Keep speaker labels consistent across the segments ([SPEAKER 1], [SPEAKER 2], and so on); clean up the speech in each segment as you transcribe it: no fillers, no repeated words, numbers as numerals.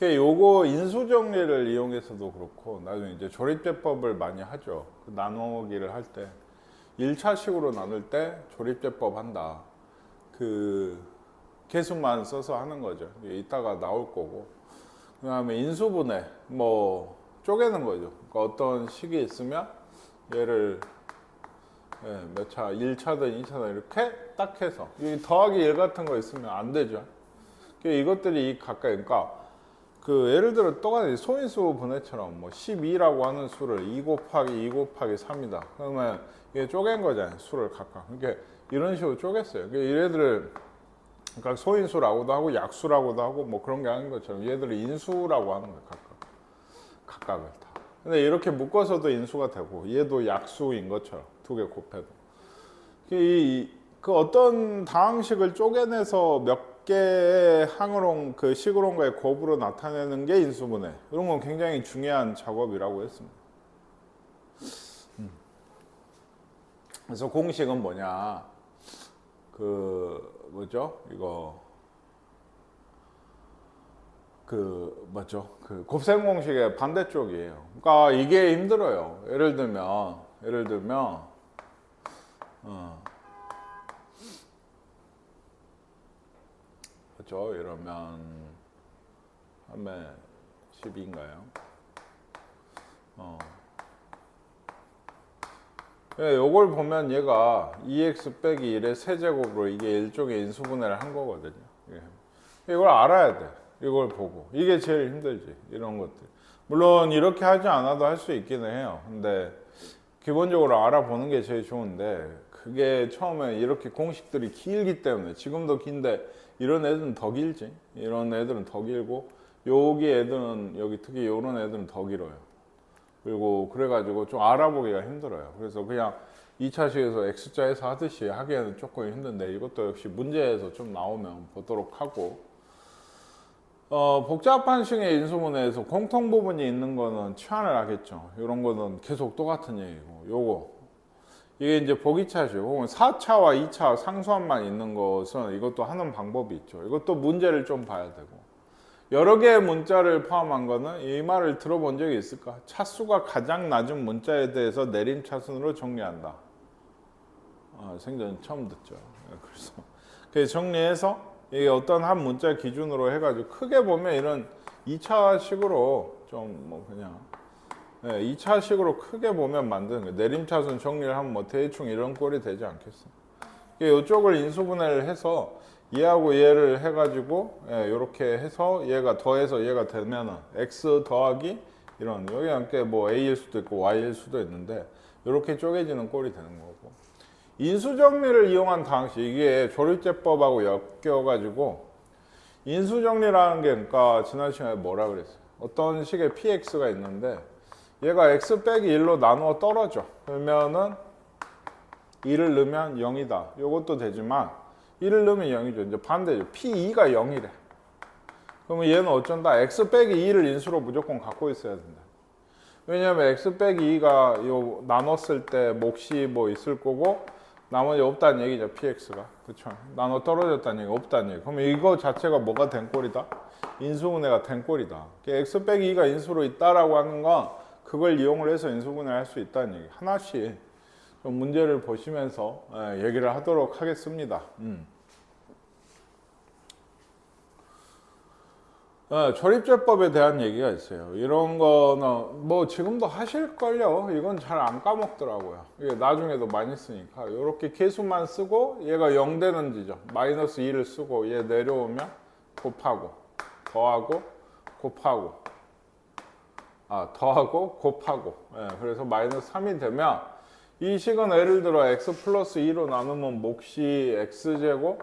[SPEAKER 1] 요거 인수 정리를 이용해서도 그렇고 나중에 이제 조립제법을 많이 하죠. 그 나누기를 할 때 1차식으로 나눌 때 조립제법 한다. 그 개수만 써서 하는 거죠. 이따가 나올 거고. 그다음에 인수분해 뭐 쪼개는 거죠. 그러니까 어떤 식이 있으면 얘를 몇 차, 1차든 2차든 이렇게 딱 해서 여기 더하기 1 같은 거 있으면 안 되죠. 이것들이 가까이 그러니까 그 예를 들어 똑같이 소인수 분해처럼 뭐 12라고 하는 수를 2 곱하기 2 곱하기 3이다. 그러면 이게 쪼갠 거잖아요. 수를 각각. 그러니까 이런 식으로 쪼갰어요. 그러니까 얘들을 그러니까 소인수라고도 하고 약수라고도 하고 뭐 그런 게 아닌 것처럼 얘들을 인수라고 하는 거예요. 각각을 다. 근데 이렇게 묶어서도 인수가 되고 얘도 약수인 것처럼 두 개 곱해도 그 어떤 다항식을 쪼개내서 몇 개의 항으로 그 식으로인가의 곱으로 나타내는 게 인수분해. 이런 건 굉장히 중요한 작업이라고 했습니다. 그래서 공식은 뭐냐? 그 뭐죠? 이거 그 뭐죠? 그 곱셈 공식의 반대쪽이에요. 그러니까 이게 힘들어요. 예를 들면 그렇죠? 이러면 3의 12인가요? 요걸 보면 얘가 2x 빼기 1의 세제곱으로 이게 일종의 인수분해를 한 거거든요. 이걸 알아야 돼. 이걸 보고. 이게 제일 힘들지. 이런 것들. 물론 이렇게 하지 않아도 할 수 있기는 해요. 근데 기본적으로 알아보는 게 제일 좋은데 그게 처음에 이렇게 공식들이 길기 때문에 지금도 긴데 이런 애들은 더 길지. 이런 애들은 더 길고 여기 애들은 여기 특히 이런 애들은 더 길어요. 그리고 그래가지고 좀 알아보기가 힘들어요. 그래서 그냥 2차식에서 X자에서 하듯이 하기에는 조금 힘든데 이것도 역시 문제에서 좀 나오면 보도록 하고 복잡한 식의 인수분해에서 공통 부분이 있는 거는 치환을 하겠죠. 이런 거는 계속 똑같은 얘기고 요거 이게 이제 보기차식 혹은 4차와 2차 상수함만 있는 것은 이것도 하는 방법이 있죠. 이것도 문제를 좀 봐야 되고 여러 개의 문자를 포함한 거는 이 말을 들어본 적이 있을까? 차수가 가장 낮은 문자에 대해서 내림차순으로 정리한다. 생전 처음 듣죠. 그래서 정리해서 이게 어떤 한 문자 기준으로 해가지고 크게 보면 이런 2차식으로 좀 뭐 그냥 2차식으로 크게 보면 만드는 거예요. 내림차순 정리를 하면 뭐 대충 이런 꼴이 되지 않겠어. 이쪽을 인수분해를 해서 얘하고 얘를 해가지고 이렇게 해서 얘가 더해서 얘가 되면은 x 더하기 이런 여기 함께 뭐 a일 수도 있고 y일 수도 있는데 이렇게 쪼개지는 꼴이 되는 거고 인수정리를 이용한 방식 이게 조립제법하고 엮여가지고 인수정리라는 게 그러니까 지난 시간에 뭐라 그랬어요? 어떤 식의 px가 있는데 얘가 x 빼기 1로 나누어 떨어져 그러면은 1을 넣으면 0이다. 이것도 되지만 1을 넣으면 0이죠. 이제 반대죠. P2가 0이래. 그러면 얘는 어쩐다? x 빼기 2를 인수로 무조건 갖고 있어야 된다. 왜냐하면 x 빼기 2가 요 나눴을 때 몫이 뭐 있을 거고 나머지 없다는 얘기죠. px가. 그렇죠. 나눠 떨어졌다는 얘기 없다는 얘기. 그러면 이거 자체가 뭐가 된 꼴이다? 인수분해가 된 꼴이다. x 빼기 2가 인수로 있다라고 하는 건 그걸 이용을 해서 인수분해를 할 수 있다는 얘기. 하나씩 좀 문제를 보시면서 얘기를 하도록 하겠습니다. 조립제법에 대한 얘기가 있어요. 이런 거는 뭐 지금도 하실걸요. 이건 잘 안 까먹더라고요. 이게 나중에도 많이 쓰니까 이렇게 개수만 쓰고 얘가 0 되는 지점 마이너스 2를 쓰고 얘 내려오면 곱하고 더하고 곱하고 더하고 곱하고 그래서 마이너스 3이 되면 이 식은 예를 들어 x 플러스 2로 나누면 몫이 x제곱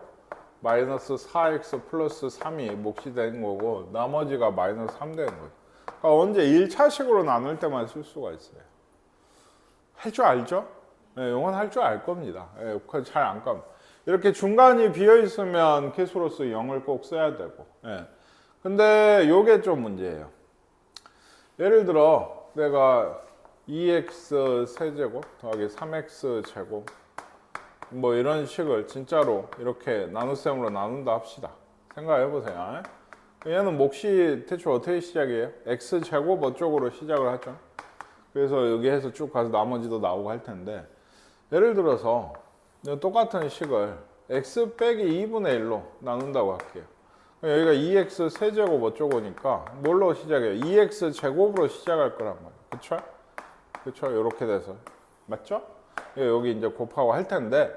[SPEAKER 1] 마이너스 4x 플러스 3이 몫이 되는 거고 나머지가 마이너스 3 되는 거죠. 그러니까 언제 1차식으로 나눌 때만 쓸 수가 있어요. 할 줄 알죠? 이건 할 줄 알 겁니다. 잘 안 까면. 이렇게 중간이 비어 있으면 개수로서 0을 꼭 써야 되고. 근데 요게 좀 문제예요. 예를 들어 내가 2x 세제곱 더하기 3x 제곱 뭐 이런 식을 진짜로 이렇게 나눗셈으로 나눈다 합시다. 생각해 보세요. 얘는 몫이 대충 어떻게 시작해요? x제곱 어쪽으로 시작을 하죠. 그래서 여기 해서 쭉 가서 나머지도 나오고 할 텐데, 예를 들어서 똑같은 식을 x 빼기 2분의 1로 나눈다고 할게요. 여기가 2x 세제곱 어쩌고니까 뭘로 시작해요? 2x 제곱으로 시작할 거란 말이에요. 그쵸? 그쵸? 이렇게 돼서. 맞죠? 여기 이제 곱하고 할 텐데,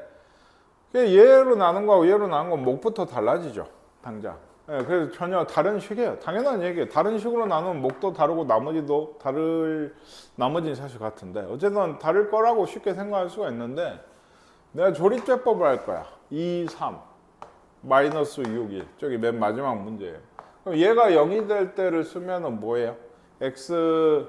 [SPEAKER 1] 얘로 나눈 거하고 얘로 나눈 건 목부터 달라지죠. 당장. 그래서 전혀 다른 식이에요. 당연한 얘기예요. 다른 식으로 나누면 목도 다르고 나머지는 사실 같은데, 어쨌든 다를 거라고 쉽게 생각할 수가 있는데, 내가 조립제법을 할 거야. 2, 3, 마이너스 6, 1. 저기 맨 마지막 문제예요. 그럼 얘가 0이 될 때를 쓰면은 뭐예요? x가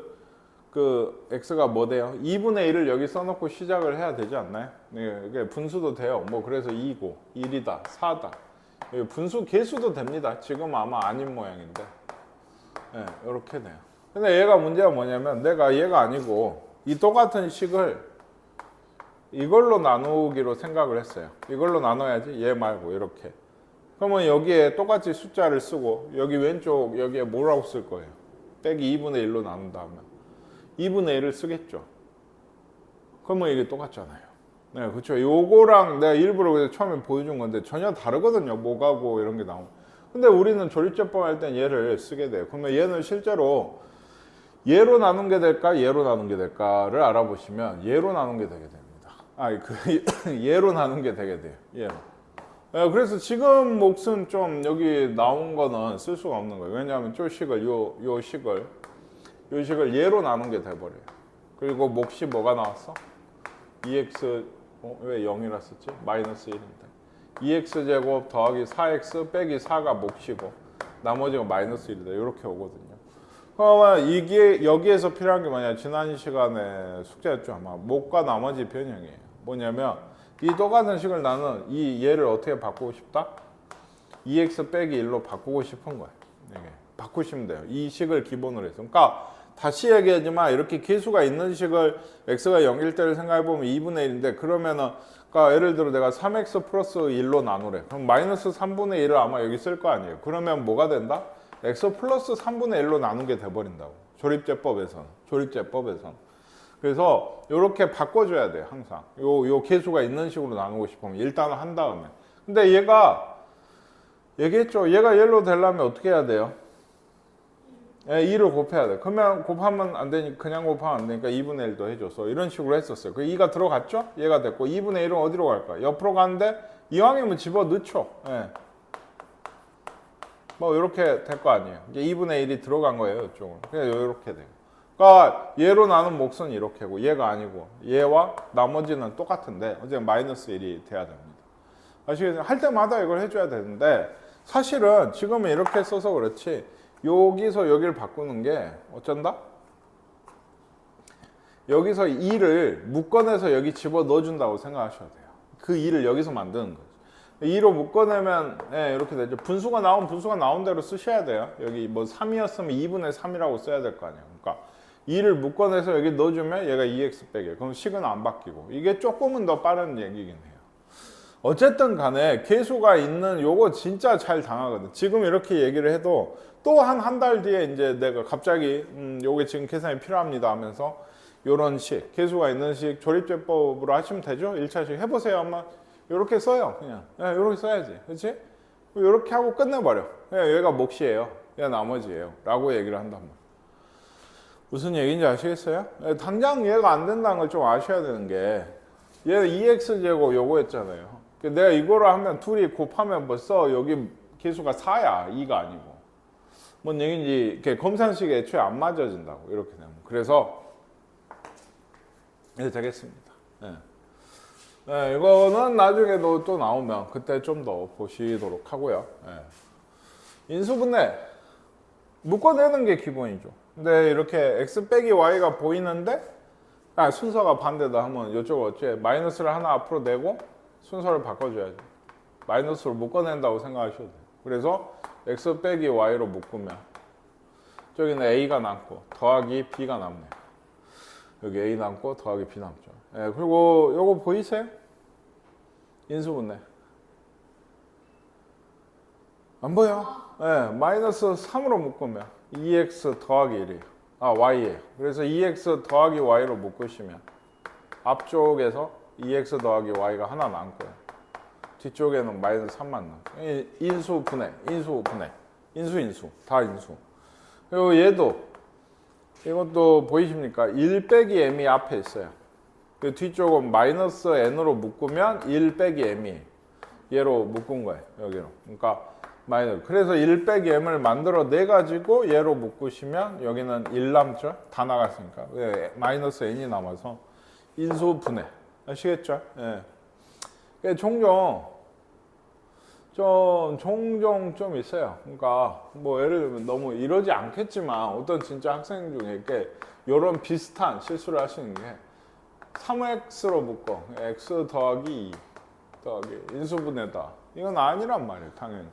[SPEAKER 1] 뭐 돼요? 2분의 1을 여기 써놓고 시작을 해야 되지 않나요? 이게 분수도 돼요. 뭐 그래서 2고, 1이다, 4다. 분수 개수도 됩니다. 지금 아마 아닌 모양인데. 네, 이렇게 돼요. 근데 얘가 문제가 뭐냐면 내가 얘가 아니고 이 똑같은 식을 이걸로 나누기로 생각을 했어요. 이걸로 나눠야지 얘 말고 이렇게. 그러면 여기에 똑같이 숫자를 쓰고 여기 왼쪽 여기에 뭐라고 쓸 거예요? 빼기 2분의 1로 나눈다 하면 2분의 1을 쓰겠죠. 그러면 이게 똑같잖아요. 네, 그렇죠. 요거랑 내가 일부러 처음에 보여준 건데 전혀 다르거든요. 뭐가고 이런 게 나오고. 근데 우리는 조립제법 할 땐 얘를 쓰게 돼요. 그러면 얘는 실제로 얘로 나눈 게 될까, 얘로 나눈 게 될까를 알아보시면 얘로 나눈 게 되게 됩니다. 얘로 나눈 게 되게 돼요. 얘로. 네, 그래서 지금 몫은 좀 여기 나온 거는 쓸 수가 없는 거예요. 왜냐하면 요 식을 얘로 나눈 게 돼버려요. 그리고 몫이 뭐가 나왔어? 2x 왜 0이라 썼지? 마이너스 1인데 2x제곱 더하기 4x 빼기 4가 몫이고 나머지가 마이너스 1이다. 이렇게 오거든요. 그러면 이게 여기에서 필요한 게 뭐냐? 지난 시간에 숙제였죠. 아마 몫과 나머지 변형이에요. 뭐냐면 이 똑같은 식을 나는 이 얘를 어떻게 바꾸고 싶다? 2x 빼기 1로 바꾸고 싶은 거예요. 이게 바꾸시면 돼요. 이 식을 기본으로 해서. 그러니까 다시 얘기하지만 이렇게 개수가 있는 식을 x가 0일 때를 생각해보면 2분의 1인데 그러면은 그러니까 예를 들어 내가 3x 플러스 1로 나누래. 그럼 마이너스 3분의 1을 아마 여기 쓸 거 아니에요. 그러면 뭐가 된다? x 플러스 3분의 1로 나눈 게 돼버린다고. 조립제법에서는. 그래서 이렇게 바꿔줘야 돼요. 항상. 요 개수가 있는 식으로 나누고 싶으면 일단은 한 다음에. 근데 얘가 얘기했죠. 얘가 얘로 되려면 어떻게 해야 돼요? 2를 곱해야 돼. 그러면 곱하면 안 되니까 그냥 곱하면 안 되니까 2분의 1도 해줘서 이런 식으로 했었어요. 그 2가 들어갔죠? 얘가 됐고 2분의 1은 어디로 갈까? 옆으로 가는데 이왕이면 집어 넣죠. 예. 뭐 이렇게 될 거 아니에요. 이게 2분의 1이 들어간 거예요. 이쪽으로. 그냥 이렇게 돼요. 그러니까 얘로 나눈 몫은 이렇게고 얘가 아니고 얘와 나머지는 똑같은데 어쨌든 마이너스 1이 돼야 됩니다. 아시겠어요? 할 때마다 이걸 해줘야 되는데 사실은 지금은 이렇게 써서 그렇지 여기서 여기를 바꾸는 게 어쩐다? 여기서 2를 묶어내서 여기 집어 넣어준다고 생각하셔야 돼요. 그 2를 여기서 만드는 거죠. 2로 묶어내면 이렇게 되죠. 분수가 나온 대로 쓰셔야 돼요. 여기 뭐 3이었으면 2분의 3이라고 써야 될 거 아니에요. 그러니까 2를 묶어내서 여기 넣어주면 얘가 2x 빼기. 그럼 식은 안 바뀌고. 이게 조금은 더 빠른 얘기긴 해요. 어쨌든 간에 개수가 있는 요거 진짜 잘 당하거든. 지금 이렇게 얘기를 해도 또 한 달 뒤에 이제 내가 갑자기 요게 지금 계산이 필요합니다 하면서 요런 식, 개수가 있는 식 조립제법으로 하시면 되죠. 1차식 해보세요. 한번 요렇게 써요. 그냥 요렇게 써야지. 그렇지? 요렇게 하고 끝내버려. 얘가 몫이에요. 얘가 나머지예요. 라고 얘기를 한단 말이에요. 무슨 얘기인지 아시겠어요? 당장 얘가 안 된다는 걸 좀 아셔야 되는 게 얘 2x제곱 요거였잖아요. 내가 이거를 하면 둘이 곱하면 벌써 여기 개수가 4야. 2가 아니고. 뭔 얘기인지 이렇게 검산식이 애초에 안 맞아진다고. 이렇게 되면. 그래서 네, 되겠습니다. 네, 이거는 나중에도 또 나오면 그때 좀 더 보시도록 하고요. 인수분해 묶어내는 게 기본이죠. 근데 이렇게 x 빼기 y가 보이는데 순서가 반대다 하면 이쪽 어째 마이너스를 하나 앞으로 내고 순서를 바꿔줘야죠. 마이너스로 묶어낸다고 생각하셔도 돼요. 그래서 x 빼기 y로 묶으면 저기는 a가 남고 더하기 b가 남네요. 여기 a 남고 더하기 b 남죠. 그리고 요거 보이세요? 인수분해. 안 보여? 예, 마이너스 3으로 묶으면 2x 더하기 1이에요. 아, y예요. 그래서 2x 더하기 y로 묶으시면 앞쪽에서 2x 더하기 y가 하나 남고요. 뒤쪽에는 마이너스 3만 남고. 인수 분해, 인수 분해, 인수, 다 인수. 그리고 얘도 이것도 보이십니까? 1 빼기 m이 앞에 있어요. 그 뒤쪽은 마이너스 n으로 묶으면 1 빼기 m이 얘로 묶은 거예요. 여기로. 그러니까 마이너스. 그래서 1 빼기 m을 만들어 내 가지고 얘로 묶으시면 여기는 1 남죠? 다 나갔으니까. 마이너스 n이 남아서 인수 분해. 아시겠죠? 예. 종종 좀 있어요. 그러니까 뭐 예를 들면 너무 이러지 않겠지만 어떤 진짜 학생 중에 이렇게 이런 비슷한 실수를 하시는 게 3x로 묶어 x 더하기 2 더하기 인수분해다. 이건 아니란 말이에요. 당연히.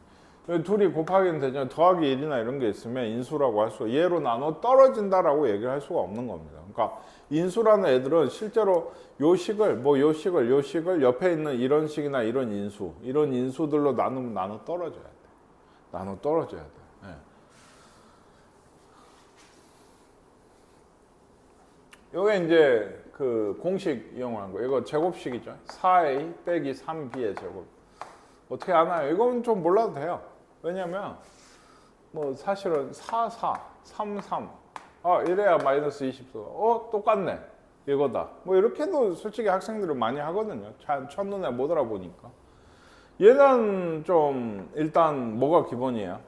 [SPEAKER 1] 둘이 곱하기는 되죠. 더하기 1이나 이런 게 있으면 인수라고 할 수가, 얘로 나눠 떨어진다라고 얘기를 할 수가 없는 겁니다. 그러니까 인수라는 애들은 실제로 요 식을 옆에 있는 이런 식이나 이런 인수들로 나누면 나눠 떨어져야 돼. 나눠 떨어져야 돼. 예. 요게 이제 그 공식 이용한 거. 이거 제곱식이죠. 4a 빼기 3b의 제곱. 어떻게 아나요? 이건 좀 몰라도 돼요. 왜냐면 뭐 사실은 4, 3, 이래야 마이너스 24. 똑같네. 이거다. 뭐 이렇게도 솔직히 학생들은 많이 하거든요. 첫눈에 못 알아보니까. 얘는 좀 일단 뭐가 기본이에요?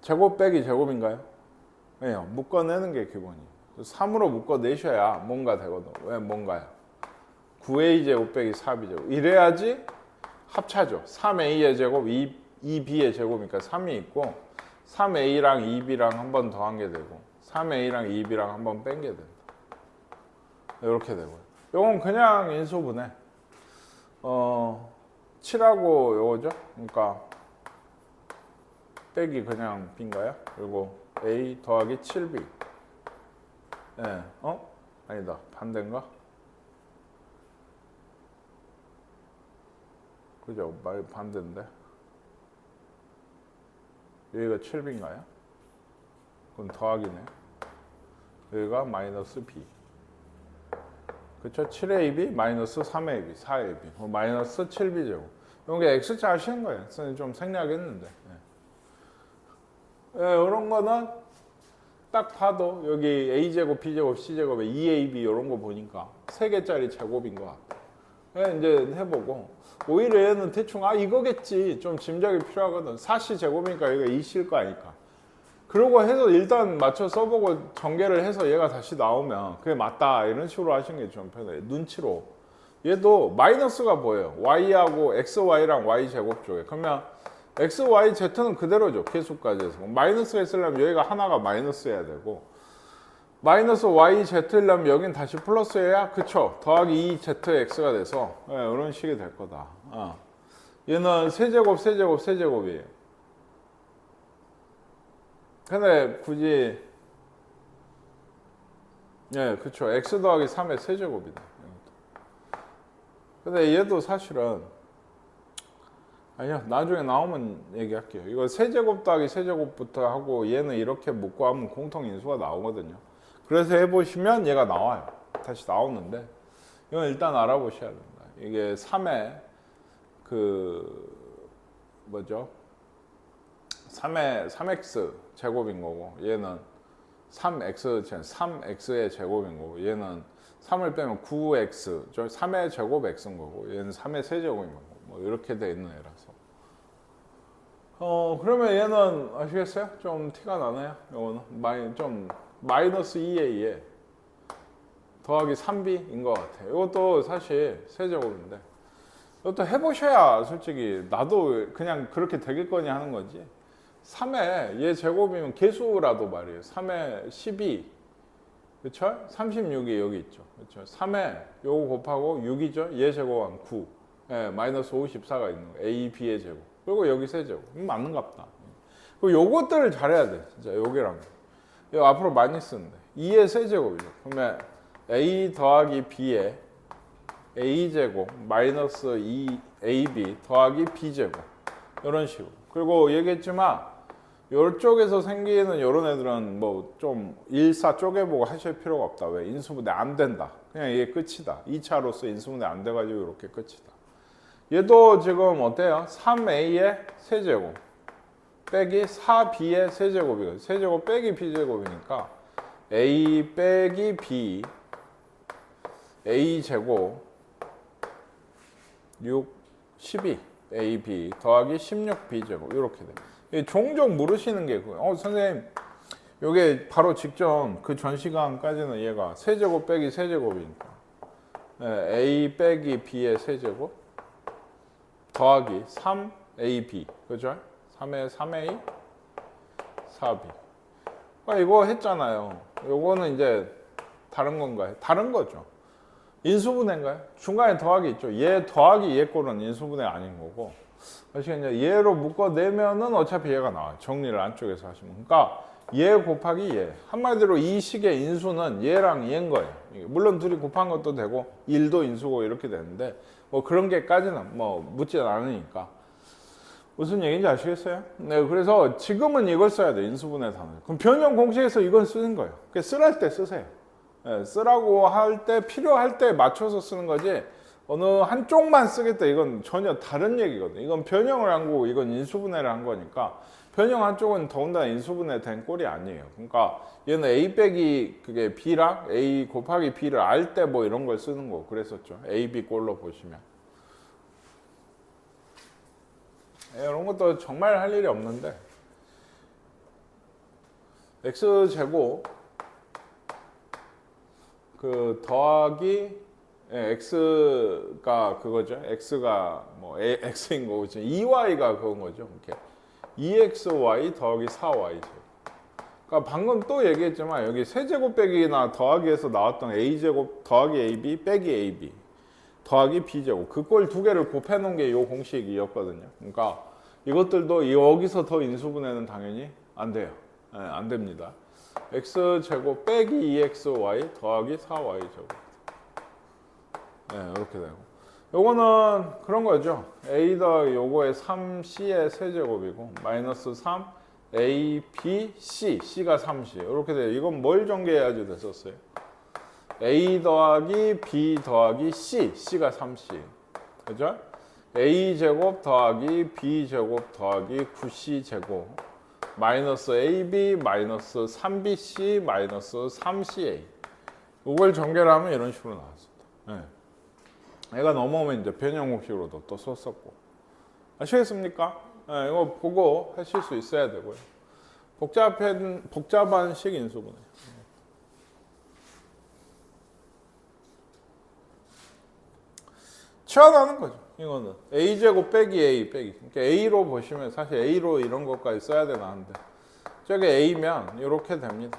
[SPEAKER 1] 제곱 빼기 제곱인가요? 왜요? 묶어내는 게 기본이에요. 3으로 묶어내셔야 뭔가 되거든. 왜 뭔가요? 9a 제곱 빼기 4b 제곱. 이래야지 합차죠. 3a의 제곱, 2b의 제곱이니까 3이 있고 3a랑 2b랑 한 번 더한 게 되고 3a랑 2b랑 한 번 뺀 게 된다. 이렇게 되고요. 요건 그냥 인수분해. 7하고 요거죠. 그러니까 빼기 그냥 b인가요? 그리고 a 더하기 7b. 예, 아니다. 반대인가? 그죠? 말 반대인데. 여기가 7b인가요? 그건 더하기네. 여기가 마이너스 b. 그쵸? 7ab 마이너스 3ab, 4ab. 마이너스 7b 제곱. 이게 x자 하시는 거예요. 선생님 좀 생략했는데. 이런 거는 딱 봐도 여기 a제곱, b제곱, c제곱에 2ab 이런 거 보니까 3개짜리 제곱인 것 같아. 이제 해보고 오히려 얘는 대충 이거겠지 좀 짐작이 필요하거든. 4c 제곱이니까 여기가 2c일 거 아니까. 그러고 해서 일단 맞춰 써보고 전개를 해서 얘가 다시 나오면 그게 맞다 이런 식으로 하시는 게 좀 편해요. 눈치로. 얘도 마이너스가 보여요. y하고 xy랑 y 제곱 쪽에. 그러면 x, y, z는 그대로죠. 계수까지 해서. 마이너스가 있으려면 여기가 하나가 마이너스여야 되고 마이너스 y, z려면 여긴 다시 플러스여야 그쵸. 더하기 2zx가 돼서 이런 식이 될 거다. 얘는 세제곱이에요. 근데 굳이 그쵸. x 더하기 3의 세제곱이다. 근데 얘도 사실은 아니요. 나중에 나오면 얘기할게요. 이거 세제곱 더하기 세제곱부터 하고 얘는 이렇게 묶고 하면 공통인수가 나오거든요. 그래서 해보시면 얘가 나와요. 다시 나오는데 이건 일단 알아보셔야 됩니다. 이게 3의 그 뭐죠? 3x 제곱인 거고 얘는 3x의 제곱인 거고 얘는 3을 빼면 9x 3의 제곱 x인 거고 얘는 3의 세제곱인 거고 뭐 이렇게 돼 있는 애라서 그러면 얘는 아시겠어요? 좀 티가 나네요. 요거는 좀 마이너스 2a에 더하기 3b인 것 같아요. 이것도 사실 세제곱인데 이것도 해보셔야 솔직히 나도 그냥 그렇게 되겠거니 하는 거지. 3에 얘 제곱이면 개수라도 말이에요. 3에 12 그쵸? 36이 여기 있죠. 그쵸? 3에 요거 곱하고 6이죠. 얘 제곱하면 9 마이너스 54가 있는 거. a, b의 제곱 그리고 여기 세제곱 맞는갑다. 그리고 요것들을 잘해야 돼. 진짜 여기랑 이거 앞으로 많이 쓰는데 2의 세제곱이죠. 그러면 a 더하기 b의 a제곱 마이너스 2ab 더하기 b제곱 이런 식으로. 그리고 얘기했지만 이쪽에서 생기는 이런 애들은 뭐 좀 일사 쪼개보고 하실 필요가 없다. 왜? 인수분해 안 된다. 그냥 이게 끝이다. 2차로서 인수분해 안 돼가지고 이렇게 끝이다. 얘도 지금 어때요? 3a의 세제곱 빼기 4b의 세제곱이거든요. 세제곱 빼기 b제곱이니까 a 빼기 b a제곱 6, 12 ab 더하기 16b제곱 이렇게 돼요. 종종 물으시는 게 그거예요. 선생님 요게 바로 직전 그 전 시간까지는 얘가 세제곱 빼기 세제곱이니까 a 빼기 b의 세제곱 더하기 3ab 그죠? 3에 3a 4b 이거 했잖아요. 요거는 이제 다른 건가요? 다른 거죠. 인수분해인가요? 중간에 더하기 있죠. 얘 더하기 얘 꼴은 인수분해 아닌 거고 아시겠냐? 얘로 묶어내면은 어차피 얘가 나와요. 정리를 안쪽에서 하시면. 그러니까 얘 곱하기 얘. 한마디로 이 식의 인수는 얘랑 얘인 거예요. 물론 둘이 곱한 것도 되고 1도 인수고 이렇게 되는데 뭐 그런 게까지는 뭐 묻지 않으니까. 무슨 얘기인지 아시겠어요? 네, 그래서 지금은 이걸 써야 돼요. 인수분해 단어. 그럼 변형 공식에서 이건 쓰는 거예요. 쓰랄 때 쓰세요. 네, 쓰라고 할 때 필요할 때 맞춰서 쓰는 거지 어느 한쪽만 쓰겠다 이건 전혀 다른 얘기거든요. 이건 변형을 한 거고 이건 인수분해를 한 거니까 변형 한쪽은 더군다나 인수분해 된 꼴이 아니에요. 그러니까 얘는 a 빼기 그게 b랑 a 곱하기 b를 알 때 뭐 이런 걸 쓰는 거 그랬었죠. a, b 꼴로 보시면 이런 것도 정말 할 일이 없는데 x제곱 그 더하기 x가 그거죠. x가 뭐 x인 거고 2y가 그건 거죠. 이렇게 2xy 더하기 4y 제곱. 그러니까 방금 또 얘기했지만 여기 세제곱 빼기나 더하기에서 나왔던 a제곱 더하기 ab 빼기 ab 더하기 b제곱 그 꼴 두 개를 곱해 놓은 게 이 공식이었거든요. 그러니까 이것들도 여기서 더 인수분해는 당연히 안 돼요. 네, 안 됩니다. x제곱 빼기 2xy 더하기 4y제곱 네, 이렇게 되고 요거는 그런 거죠. a 더하기 요거의 3c의 세제곱이고 마이너스 3 a, b, c c가 3c 이렇게 돼요. 이건 뭘 전개해야지 됐었어요? a 더하기 b 더하기 c c가 3c 그죠? a제곱 더하기 b제곱 더하기 9c제곱 마이너스 ab 마이너스 3bc 마이너스 3ca 이걸 전개를 하면 이런 식으로 나왔습니다. 네. 얘가 넘어오면 이제 변형 공식으로도 또 썼었고 아시겠습니까? 네, 이거 보고 하실 수 있어야 되고요. 복잡한 식 인수분해. 치환하는 거죠. 이거는 a제곱 빼기 a 빼기 그러니까 a로 보시면 사실 a로 이런 것까지 써야 되나 하는데 저게 a면 이렇게 됩니다.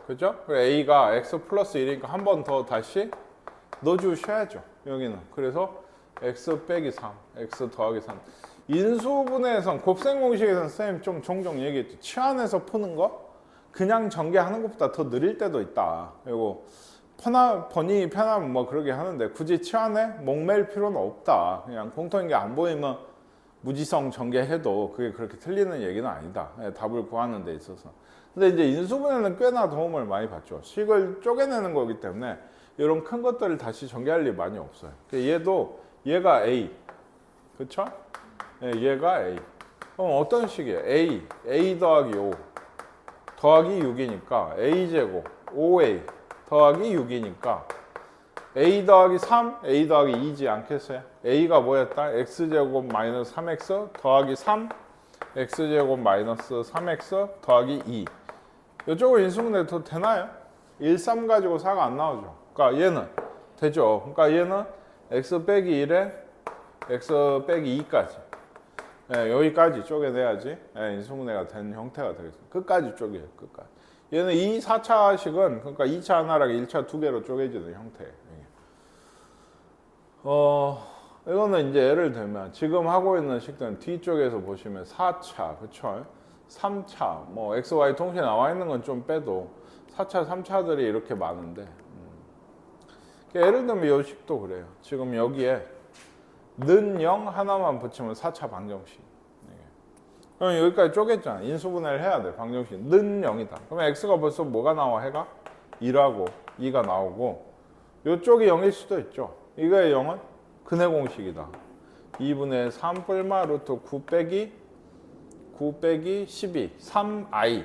[SPEAKER 1] 그죠? a가 x 플러스 1이니까 한 번 더 다시 넣어주셔야죠. 여기는 그래서 x 빼기 3 x 더하기 3 인수분해에선 곱셈 공식에서는 쌤 좀 종종 얘기했죠. 치환해서 푸는 거 그냥 전개하는 것보다 더 느릴 때도 있다. 그리고 번역이 편하면 뭐 그러게 하는데 굳이 치환에 목맬 필요는 없다. 그냥 공통인 게 안 보이면 무지성 전개해도 그게 그렇게 틀리는 얘기는 아니다. 답을 구하는 데 있어서. 근데 이제 인수분해는 꽤나 도움을 많이 받죠. 식을 쪼개내는 거기 때문에 이런 큰 것들을 다시 전개할 일이 많이 없어요. 얘도 얘가 a, 그쵸? 얘가 a. 그럼 어떤 식이에요? a 더하기 5 더하기 6이니까 a제곱 5a 더하기 6이니까 a 더하기 3, a 더하기 2지 않겠어요? a가 뭐였다? x제곱 마이너스 3x 더하기 3 x제곱 마이너스 3x 더하기 2 이쪽은 인수분해 더 되나요? 1, 3 가지고 4가 안 나오죠. 그러니까 얘는 되죠. 그러니까 얘는 x 빼기 1에 x 빼기 2까지 여기까지 쪼개내야지 인수분해가 된 형태가 되겠습니다. 끝까지 쪼개요. 끝까지. 얘는 2, 4차식은 그러니까 2차 하나랑 1차 두 개로 쪼개지는 형태예요. 이거는 이제 예를 들면 지금 하고 있는 식들은 뒤쪽에서 보시면 4차, 그쵸? 3차, 뭐 XY 통신에 나와 있는 건 좀 빼도 4차, 3차들이 이렇게 많은데 예를 들면 이 식도 그래요. 지금 여기에 는 0 하나만 붙이면 4차 방정식. 그럼 여기까지 쪼갰잖아. 인수분해를 해야 돼. 방정식 는 0이다. 그러면 x가 벌써 뭐가 나와? 해가 2라고 2가 나오고 요쪽이 0일 수도 있죠. 이거의 0은 근해 공식이다. 2분의 3 뿔마 루트 9 빼기 12 3i.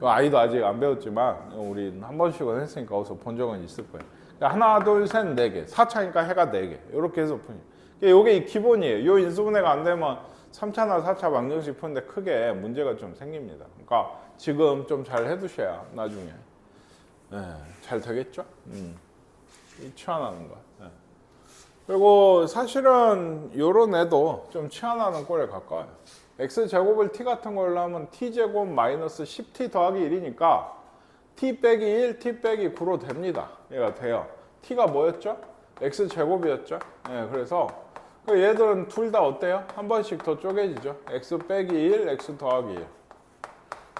[SPEAKER 1] 이 i도 아직 안 배웠지만 우리 한 번씩은 했으니까 어디서 본 적은 있을 거예요. 하나 둘 셋 네 개 4차니까 해가 4개 이렇게 해서 푸니 이게 기본이에요. 요 인수분해가 안 되면 3차나 4차 방정식 푸는데 크게 문제가 좀 생깁니다. 그러니까 지금 좀 잘 해두셔야 나중에 잘 되겠죠? 이 치환하는 거. 그리고 사실은 요런 애도 좀 치환하는 꼴에 가까워요. x제곱을 t 같은 걸로 하면 t제곱 마이너스 10t 더하기 1이니까 t 빼기 1, t 빼기 9로 됩니다. 얘가 돼요. t가 뭐였죠? x제곱이었죠? 그래서 얘들은 둘 다 어때요? 한 번씩 더 쪼개지죠? x 빼기 1, x 더하기 1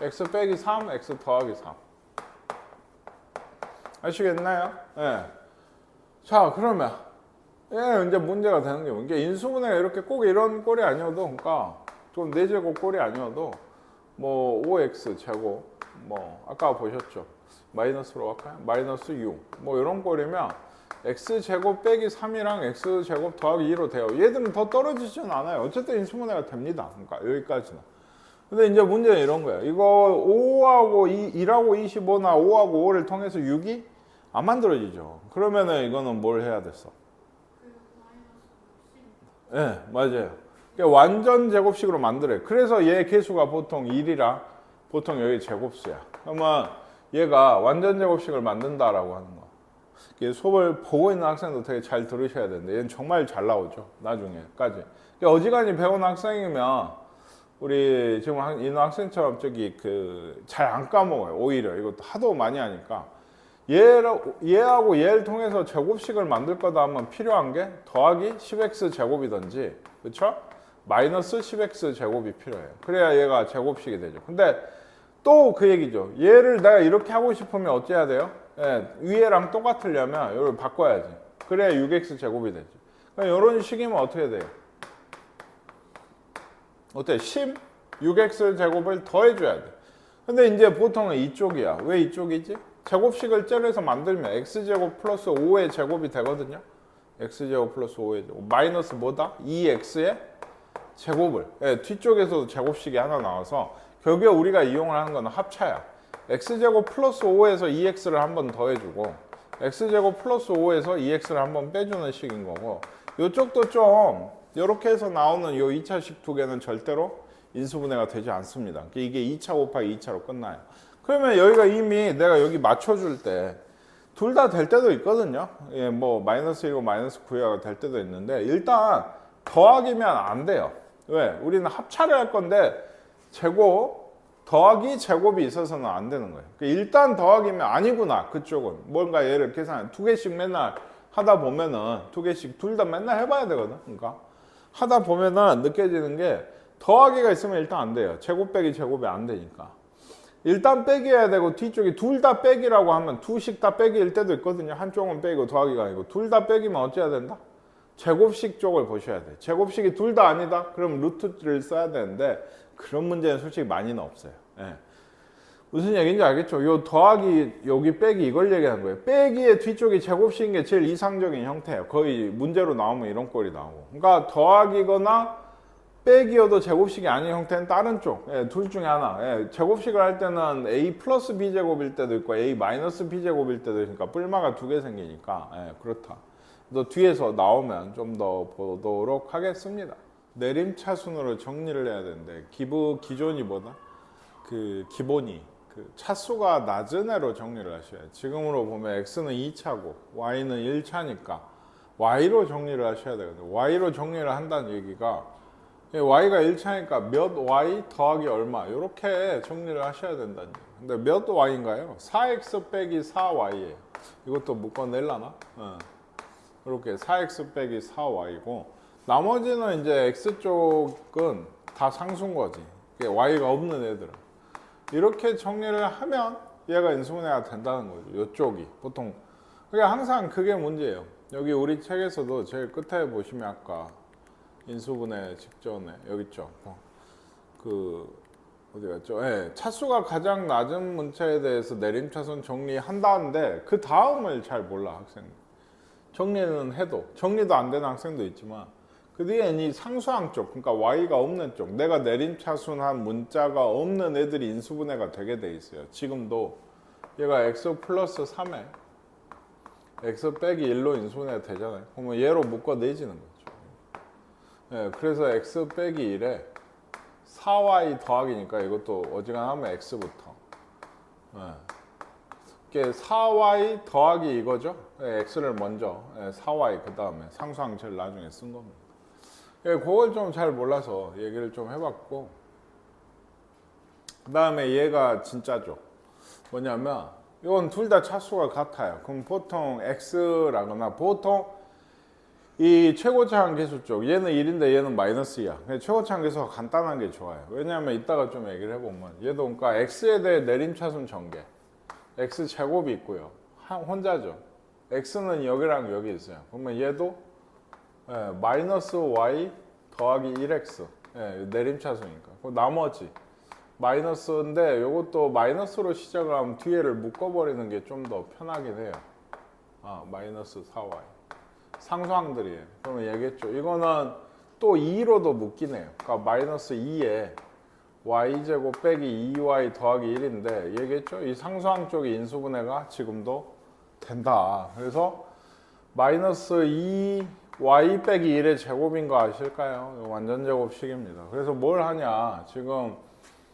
[SPEAKER 1] x 빼기 3, x 더하기 3 아시겠나요? 자 그러면 이제 문제가 되는 게 뭔가 인수분해가 이렇게 꼭 이런 꼴이 아니어도 그러니까 좀 4제곱 꼴이 아니어도 뭐 5x 제곱 뭐 아까 보셨죠? 마이너스로 할까요? 마이너스 6 뭐 이런 꼴이면 x제곱 빼기 3이랑 x제곱 더하기 2로 돼요. 얘들은 더 떨어지진 않아요. 어쨌든 인수분해가 됩니다. 그러니까 여기까지는. 근데 이제 문제는 이런 거예요. 이거 5하고 2하고 25나 5하고 5를 통해서 6이 안 만들어지죠. 그러면은 이거는 뭘 해야 됐어? 네, 맞아요. 그러니까 완전 제곱식으로 만들어요. 그래서 얘 개수가 보통 1이라 보통 여기 제곱수야. 그러면 얘가 완전 제곱식을 만든다라고 하는 거. 수업을 보고 있는 학생도 되게 잘 들으셔야 되는데 얘는 정말 잘 나오죠. 나중에까지. 그러니까 어지간히 배운 학생이면 우리 지금 있는 학생처럼 저기 잘 안 까먹어요. 오히려 이것도 하도 많이 하니까 얘하고 얘를 통해서 제곱식을 만들 거다 하면 필요한 게 더하기 10x 제곱이든지 그렇죠? 마이너스 10x 제곱이 필요해요. 그래야 얘가 제곱식이 되죠. 근데 또 그 얘기죠. 얘를 내가 이렇게 하고 싶으면 어째야 돼요? 위에랑 똑같으려면 이걸 바꿔야지. 그래야 6x 제곱이 되지. 그러니까 이런 식이면 어떻게 돼요? 어때? 16x 제곱을 더해줘야 돼. 근데 이제 보통은 이쪽이야. 왜 이쪽이지? 제곱식을 째려서 만들면 x제곱 플러스 5의 제곱이 되거든요. x제곱 플러스 5의 제곱. 마이너스 뭐다? 2x의 제곱을. 뒤쪽에서도 제곱식이 하나 나와서 결국에 우리가 이용을 하는 건 합차야. x제곱 플러스 5에서 2x를 한번 더해주고 x제곱 플러스 5에서 2x를 한번 빼주는 식인 거고 이쪽도 좀 이렇게 해서 나오는 이 2차식 두 개는 절대로 인수분해가 되지 않습니다. 이게 2차 곱하기 2차로 끝나요. 그러면 여기가 이미 내가 여기 맞춰줄 때 둘 다 될 때도 있거든요. 뭐 마이너스 1고 마이너스 9가 될 때도 있는데 일단 더하기면 안 돼요. 왜? 우리는 합차를 할 건데 제곱 더하기 제곱이 있어서는 안 되는 거예요. 일단 더하기면 아니구나. 그쪽은 뭔가 얘를 계산 두 개씩 맨날 하다 보면은 두 개씩 둘 다 맨날 해봐야 되거든. 그러니까 하다 보면은 느껴지는 게 더하기가 있으면 일단 안 돼요. 제곱 빼기 제곱이 안 되니까. 일단 빼기해야 되고 뒤쪽이 둘 다 빼기라고 하면 두식 다 빼기일 때도 있거든요. 한쪽은 빼기고 더하기가 아니고 둘 다 빼기면 어째야 된다? 제곱식 쪽을 보셔야 돼. 제곱식이 둘 다 아니다? 그럼 루트를 써야 되는데 그런 문제는 솔직히 많이는 없어요. 무슨 얘기인지 알겠죠? 요 더하기 여기 빼기 이걸 얘기하는 거예요. 빼기의 뒤쪽이 제곱식인 게 제일 이상적인 형태예요. 거의 문제로 나오면 이런 꼴이 나오고. 그러니까 더하기거나 빼기여도 제곱식이 아닌 형태는 다른 쪽, 둘 중에 하나. 제곱식을 할 때는 a 플러스 b 제곱일 때도 있고 a 마이너스 b 제곱일 때도 있으니까 뿔마가 두 개 생기니까 그렇다. 또 뒤에서 나오면 좀 더 보도록 하겠습니다. 내림차순으로 정리를 해야 되는데 기존이 뭐다? 기본이 차수가 낮은 애로 정리를 하셔야 돼요. 지금으로 보면 x는 2차고 y는 1차니까 y로 정리를 하셔야 되거든요. y로 정리를 한다는 얘기가 y가 1차니까 몇 y 더하기 얼마 이렇게 정리를 하셔야 된다는 얘기예요. 근데 몇 y인가요? 4x 빼기 4y예요. 이것도 묶어낼라나? 이렇게 4x 빼기 4y고 나머지는 이제 x쪽은 다 상수인 거지. y가 없는 애들은. 이렇게 정리를 하면 얘가 인수분해가 된다는 거죠. 이쪽이 보통. 그러니까 항상 그게 문제예요. 여기 우리 책에서도 제일 끝에 보시면 아까 인수분해 직전에 여기 있죠. 어디 갔죠? 예, 차수가 가장 낮은 문자에 대해서 내림차순 정리한다는데 그 다음을 잘 몰라 학생. 정리는 해도 정리도 안 되는 학생도 있지만 그 뒤엔 이 상수항 쪽, 그러니까 y가 없는 쪽, 내가 내림차순한 문자가 없는 애들이 인수분해가 되게 돼 있어요. 지금도 얘가 x 플러스 3에 x 빼기 1로 인수분해가 되잖아요. 그러면 얘로 묶어내지는 거죠. 예, 그래서 x 빼기 1에 4y 더하기니까 이것도 어지간하면 x부터. 예. 이게 4y 더하기 이거죠. 예, x를 먼저 4y 그 다음에 상수항 제일 나중에 쓴 겁니다. 예, 그걸 좀 잘 몰라서 얘기를 좀 해봤고, 그 다음에 얘가 진짜죠. 뭐냐면 이건 둘 다 차수가 같아요. 그럼 보통 x라거나 보통 이 최고차 함계수 쪽 얘는 1인데 얘는 마이너스 2야. 최고차 함계수가 간단한 게 좋아요. 왜냐하면 이따가 좀 얘기를 해보면 얘도 그러니까 x에 대해 내림차순 전개 x 제곱이 있고요. 혼자죠. x는 여기랑 여기 있어요. 그러면 얘도 마이너스 y 더하기 1x 내림차순이니까. 그 나머지 마이너스인데 이것도 마이너스로 시작을 하면 뒤에를 묶어버리는 게 좀 더 편하긴 해요. 마이너스 4y 상수항들이에요. 그러면 얘기했죠. 이거는 또 2로도 묶이네요. 그러니까 마이너스 2에 y제곱 빼기 2y 더하기 1인데 얘기했죠. 이 상수항 쪽의 인수분해가 지금도 된다. 그래서 마이너스 2y 빼기 1의 제곱인 거 아실까요? 이거 완전 제곱식입니다. 그래서 뭘 하냐. 지금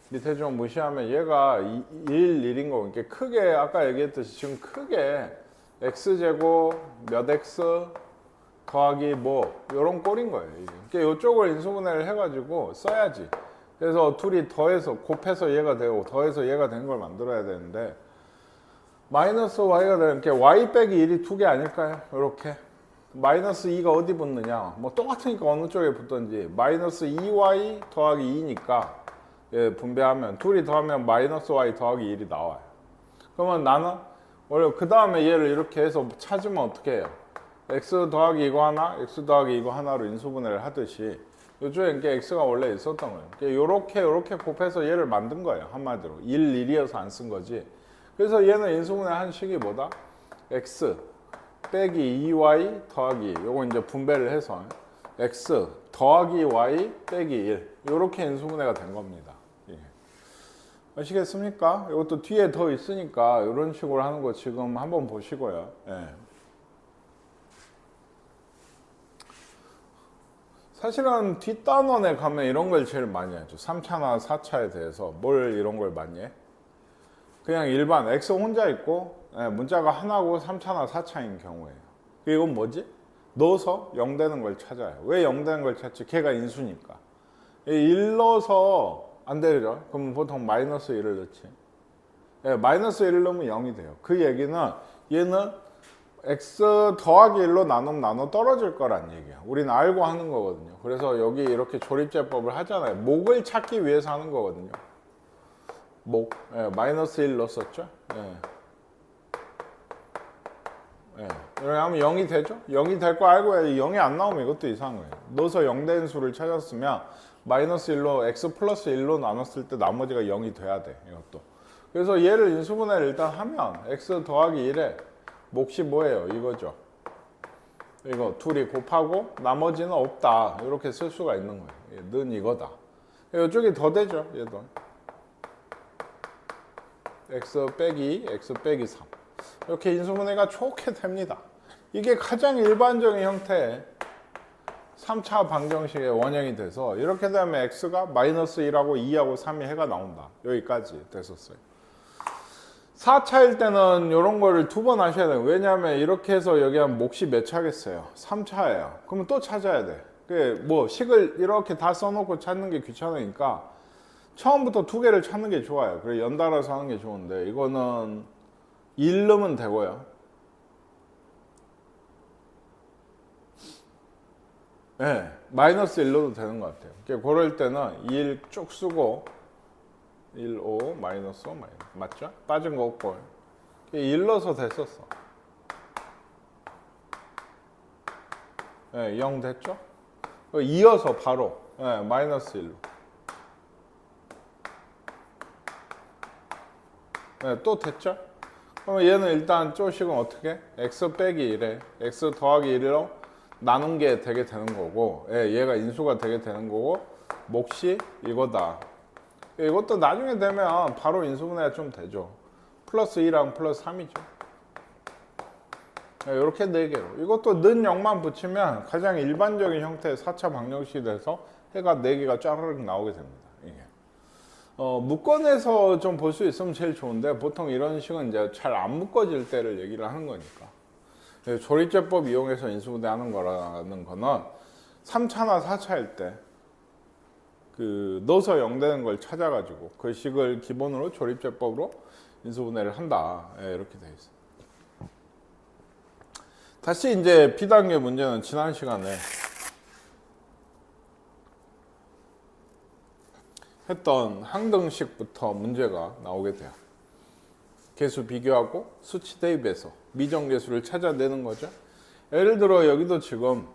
[SPEAKER 1] 밑에 좀 무시하면 얘가 1, 1인 거고, 이렇게 크게 아까 얘기했듯이 지금 크게 x제곱 몇 x 더하기 뭐 이런 꼴인 거예요. 이게 이쪽을 인수분해를 해가지고 써야지. 그래서 둘이 더해서 곱해서 얘가 되고 더해서 얘가 된 걸 만들어야 되는데 마이너스 y가 되는 게 y 빼기 1이 두 개 아닐까요? 이렇게 마이너스 2가 어디 붙느냐? 뭐 똑같으니까 어느 쪽에 붙든지 마이너스 2y 더하기 2니까 분배하면 둘이 더하면 마이너스 y 더하기 1이 나와요. 그러면 나는 원래 그 다음에 얘를 이렇게 해서 찾으면 어떻게 해요? x 더하기 이거 하나, x 더하기 이거 하나로 인수분해를 하듯이 요쪽에 이게 x가 원래 있었던 거예요. 요렇게 곱해서 얘를 만든 거예요. 한마디로 1, 1이어서 안 쓴 거지. 그래서 얘는 인수분해 한 식이 뭐다? x 빼기 2y 더하기 요거 이제 분배를 해서 x 더하기 y 빼기 1 요렇게 인수분해가 된 겁니다. 예. 아시겠습니까? 이것도 뒤에 더 있으니까 이런 식으로 하는 거 지금 한번 보시고요. 예. 사실은 뒷단원에 가면 이런 걸 제일 많이 하죠. 3차나 4차에 대해서 뭘 이런 걸 많이 해? 그냥 일반 x 혼자 있고 문자가 하나고 3차나 4차인 경우에요. 이건 뭐지? 넣어서 0 되는 걸 찾아요. 왜 0 되는 걸 찾지? 걔가 인수니까. 1 넣어서 안 되죠? 그럼 보통 마이너스 1을 넣지. 마이너스 1을 넣으면 0이 돼요. 그 얘기는 얘는 x 더하기 1로 나누면 나눠 떨어질 거란 얘기야. 우리는 알고 하는 거거든요. 그래서 여기 이렇게 조립제법을 하잖아요. 목을 찾기 위해서 하는 거거든요. 목, 마이너스 1 넣었었죠. 이렇게 하면 0이 되죠. 0이 될 거 알고 해야지. 0이 안 나오면 이것도 이상한 거예요. 넣어서 0 된 수를 찾았으면 마이너스 1로 x 플러스 1로 나눴을 때 나머지가 0이 돼야 돼. 이것도. 그래서 얘를 인수분해를 일단 하면 x 더하기 1에 몫이 뭐예요? 이거죠. 이거 둘이 곱하고 나머지는 없다. 이렇게 쓸 수가 있는 거예요. 는 이거다. 이쪽이 더 되죠. 얘도. x 빼기 3. 이렇게 인수분해가 좋게 됩니다. 이게 가장 일반적인 형태의 3차 방정식의 원형이 돼서 이렇게 되면 x가 마이너스 1하고 2하고 3이 해가 나온다. 여기까지 됐었어요. 4차일 때는 이런 거를 두 번 하셔야 돼요. 왜냐하면 이렇게 해서 여기 하면 몫이 몇 차겠어요? 3차예요. 그러면 또 찾아야 돼. 뭐 식을 이렇게 다 써놓고 찾는 게 귀찮으니까 처음부터 두 개를 찾는 게 좋아요. 그래 연달아서 하는 게 좋은데 이거는 1 넣으면 되고요. 마이너스 1 넣어도 되는 것 같아요. 그럴 때는 1 쭉 쓰고 1, 5, 마이너스 5, 마이너스. 맞죠? 빠진 거 없고. 1 넣어서 됐었어. 0 됐죠? 이어서 바로 마이너스 1로. 네, 또 됐죠? 그러면 얘는 일단 쪼식은 어떻게? x 빼기 1에 x 더하기 1로 나눈 게 되게 되는 거고, 예, 얘가 인수가 되게 되는 거고, 몫이 이거다. 이것도 나중에 되면 바로 인수분해가 좀 되죠. 플러스 2랑 플러스 3이죠. 이렇게 4개로. 이것도 는 0만 붙이면 가장 일반적인 형태의 4차 방정식이 돼서 해가 4개가 짜르륵 나오게 됩니다. 이게. 묶어내서 좀 볼 수 있으면 제일 좋은데 보통 이런 식은 이제 잘 안 묶어질 때를 얘기를 하는 거니까. 조립제법 이용해서 인수분해하는 거라는 거는 3차나 4차일 때 그 넣어서 0 되는 걸 찾아가지고 그 식을 기본으로 조립제법으로 인수분해를 한다. 예, 이렇게 돼 있어요. 다시 이제 B단계 문제는 지난 시간에 했던 항등식부터 문제가 나오게 돼요. 개수 비교하고 수치 대입해서 미정계수를 찾아내는 거죠. 예를 들어 여기도 지금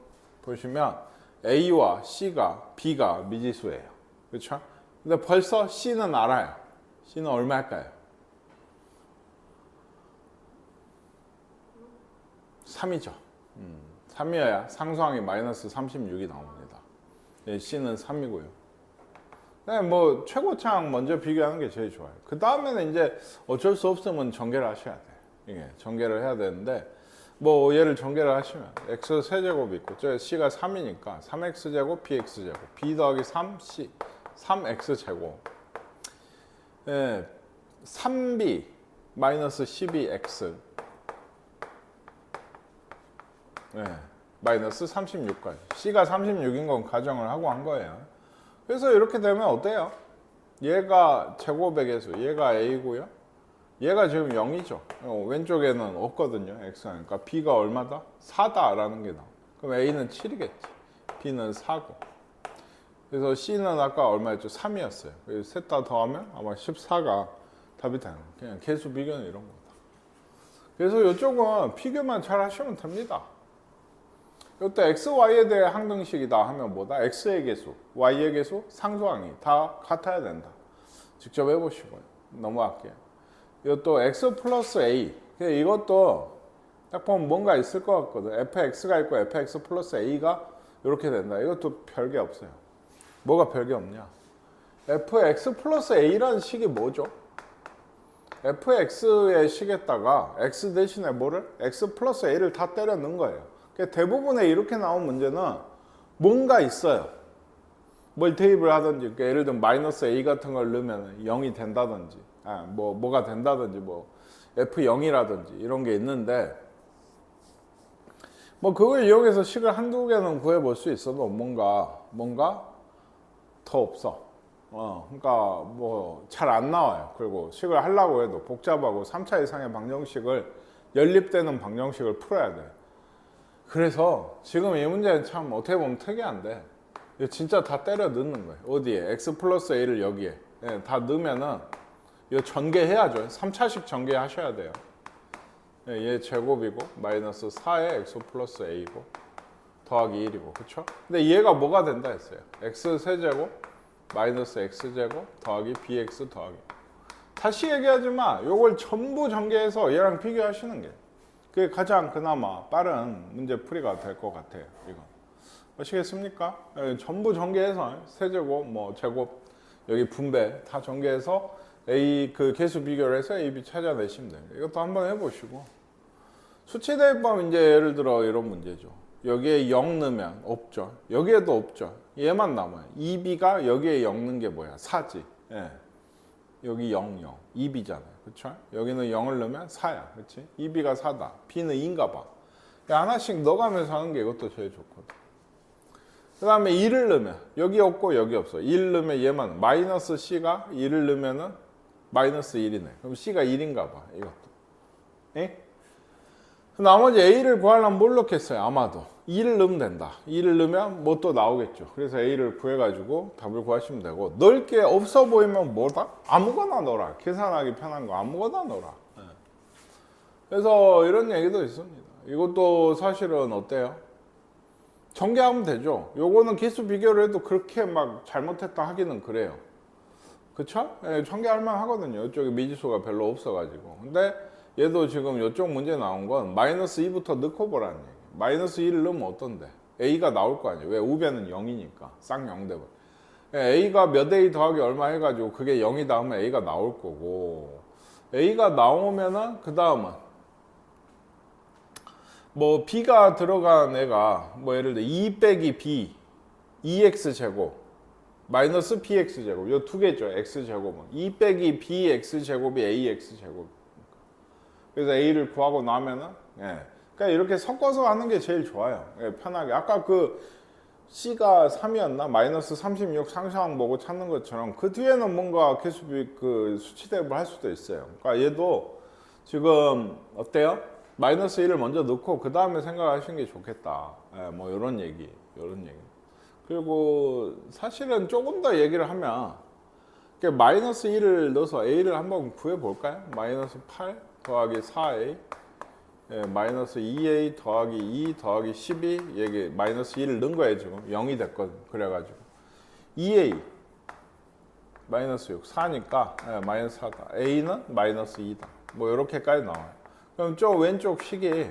[SPEAKER 1] 보시면 A와 C가 B가 미지수예요. 그렇죠? 근데 벌써 C는 알아요. C는 얼마일까요? 3이죠. 3이어야 상수항이 마이너스 36이 나옵니다. 예, C는 3이고요. 네, 뭐 최고차항 먼저 비교하는 게 제일 좋아요. 그 다음에는 이제 어쩔 수 없으면 전개를 하셔야 돼요. 이게 전개를 해야 되는데 뭐 얘를 전개를 하시면 x 세제곱이 있고 저 c가 3이니까 3x제곱 bx제곱 b 더하기 3c 3x제곱 예, 3b 마이너스 12x 예, 마이너스 36까지 c가 36인 건 가정을 하고 한 거예요. 그래서 이렇게 되면 어때요? 얘가 제곱의 개수, 얘가 a고요. 얘가 지금 0이죠. 왼쪽에는 없거든요. x가. 그러니까 b가 얼마다? 4다라는 게 나와. 그럼 a는 7이겠지. b는 4고. 그래서 c는 아까 얼마였죠? 3이었어요. 그래서 셋 다 더하면 아마 14가 답이 되는 거예요. 그냥 개수 비교는 이런 거다. 그래서 이쪽은 비교만 잘 하시면 됩니다. 이것도 x, y에 대해 항등식이다 하면 뭐다? x의 개수, y의 개수, 상수항이 다 같아야 된다. 직접 해보시고요. 넘어갈게요. 이것도 x 플러스 a. 이것도 딱 보면 뭔가 있을 것 같거든. fx가 있고 fx 플러스 a가 이렇게 된다. 이것도 별게 없어요. 뭐가 별게 없냐? fx 플러스 a라는 식이 뭐죠? fx의 식에다가 x 대신에 뭐를? x 플러스 a를 다 때려 넣은 거예요. 대부분의 이렇게 나온 문제는 뭔가 있어요. 뭘 대입을 하든지, 그러니까 예를 들면 마이너스 a 같은 걸 넣으면 0이 된다든지, 뭐가 된다든지, 뭐 f0이라든지 이런 게 있는데, 뭐 그걸 이용해서 식을 한두 개는 구해볼 수 있어도 뭔가 더 없어. 그러니까 뭐 잘 안 나와요. 그리고 식을 하려고 해도 복잡하고 3차 이상의 방정식을 연립되는 방정식을 풀어야 돼. 그래서 지금 이 문제는 참 어떻게 보면 특이한데 이거 진짜 다 때려 넣는 거예요. 어디에? x 플러스 a를 여기에 다 넣으면은 이거 전개해야죠. 3차식 전개하셔야 돼요. 얘 제곱이고 마이너스 4에 x 플러스 a고 더하기 1이고 그쵸? 근데 얘가 뭐가 된다 했어요? x 세제곱 마이너스 x제곱 더하기 bx 더하기 다시 얘기하지만 요걸 전부 전개해서 얘랑 비교하시는 게 그게 가장 그나마 빠른 문제 풀이가 될 것 같아요. 이거 아시겠습니까? 전부 전개해서 세제곱, 뭐 제곱, 여기 분배 다 전개해서 A 그 개수 비교를 해서 A, B 찾아내시면 돼요. 이것도 한번 해보시고 수치 대입법 이제 예를 들어 이런 문제죠. 여기에 0 넣으면 없죠. 여기에도 없죠. 얘만 남아요. 2B가 여기에 0 넣은 게 뭐야? 4지. 예. 여기 0, 0. 2B잖아요. 그쵸? 여기는 0을 넣으면 4야. 그치? 2B가 4다. B는 2인가 봐. 하나씩 넣어가면서 하는 게 이것도 제일 좋거든. 그 다음에 2를 넣으면 여기 없고 여기 없어. 1을 넣으면 얘만 마이너스 C가 2를 넣으면은 마이너스 1이네. 그럼 C가 1인가 봐. 이것도. 에? 나머지 A를 구하려면 뭘 넣겠어요? 아마도 2를 넣으면 된다. 2를 넣으면 뭐 또 나오겠죠. 그래서 A를 구해가지고 답을 구하시면 되고 넣을 게 없어 보이면 뭐다? 아무거나 넣어라. 계산하기 편한 거 아무거나 넣어라. 그래서 이런 얘기도 있습니다. 이것도 사실은 어때요? 전개하면 되죠. 요거는 개수 비교를 해도 그렇게 막 잘못했다 하기는 그래요. 그쵸? 예, 전개할 만 하거든요. 이쪽에 미지수가 별로 없어가지고. 근데 얘도 지금 이쪽 문제 나온 건 마이너스 2부터 넣고 보라는 얘기. 마이너스 2를 넣으면 어떤데? A가 나올 거 아니에요. 왜? 우변은 0이니까. 쌍0 돼버려. A가 몇 A 더하기 얼마 해가지고 그게 0이다 하면 A가 나올 거고, A가 나오면은 그 다음은 뭐 B가 들어간 애가 뭐 예를 들어 2 빼기 B 2x 제곱 마이너스 bx 제곱 요 두 개죠. x 제곱은 2 빼기 bx 제곱이 ax 제곱. 그래서 a를 구하고 나면은 그러니까 이렇게 섞어서 하는 게 제일 좋아요. 편하게. 아까 그 c가 3이었나? 마이너스 36 상수항 보고 찾는 것처럼 그 뒤에는 뭔가 계수비 그 수치 대입을 할 수도 있어요. 그러니까 얘도 지금 어때요? 마이너스 1을 먼저 넣고 그 다음에 생각하시는 게 좋겠다. 뭐 이런 얘기. 그리고 사실은 조금 더 얘기를 하면 마이너스 1을 넣어서 a를 한번 구해볼까요? 마이너스 8 더하기 4a 마이너스 2a 더하기 2 더하기 12 얘기 마이너스 1을 넣은 거예요. 지금 0이 됐거든. 그래가지고 2a 마이너스 6 4니까 마이너스 4다. a는 마이너스 2다. 뭐 이렇게까지 나와요. 그럼 저 왼쪽 식이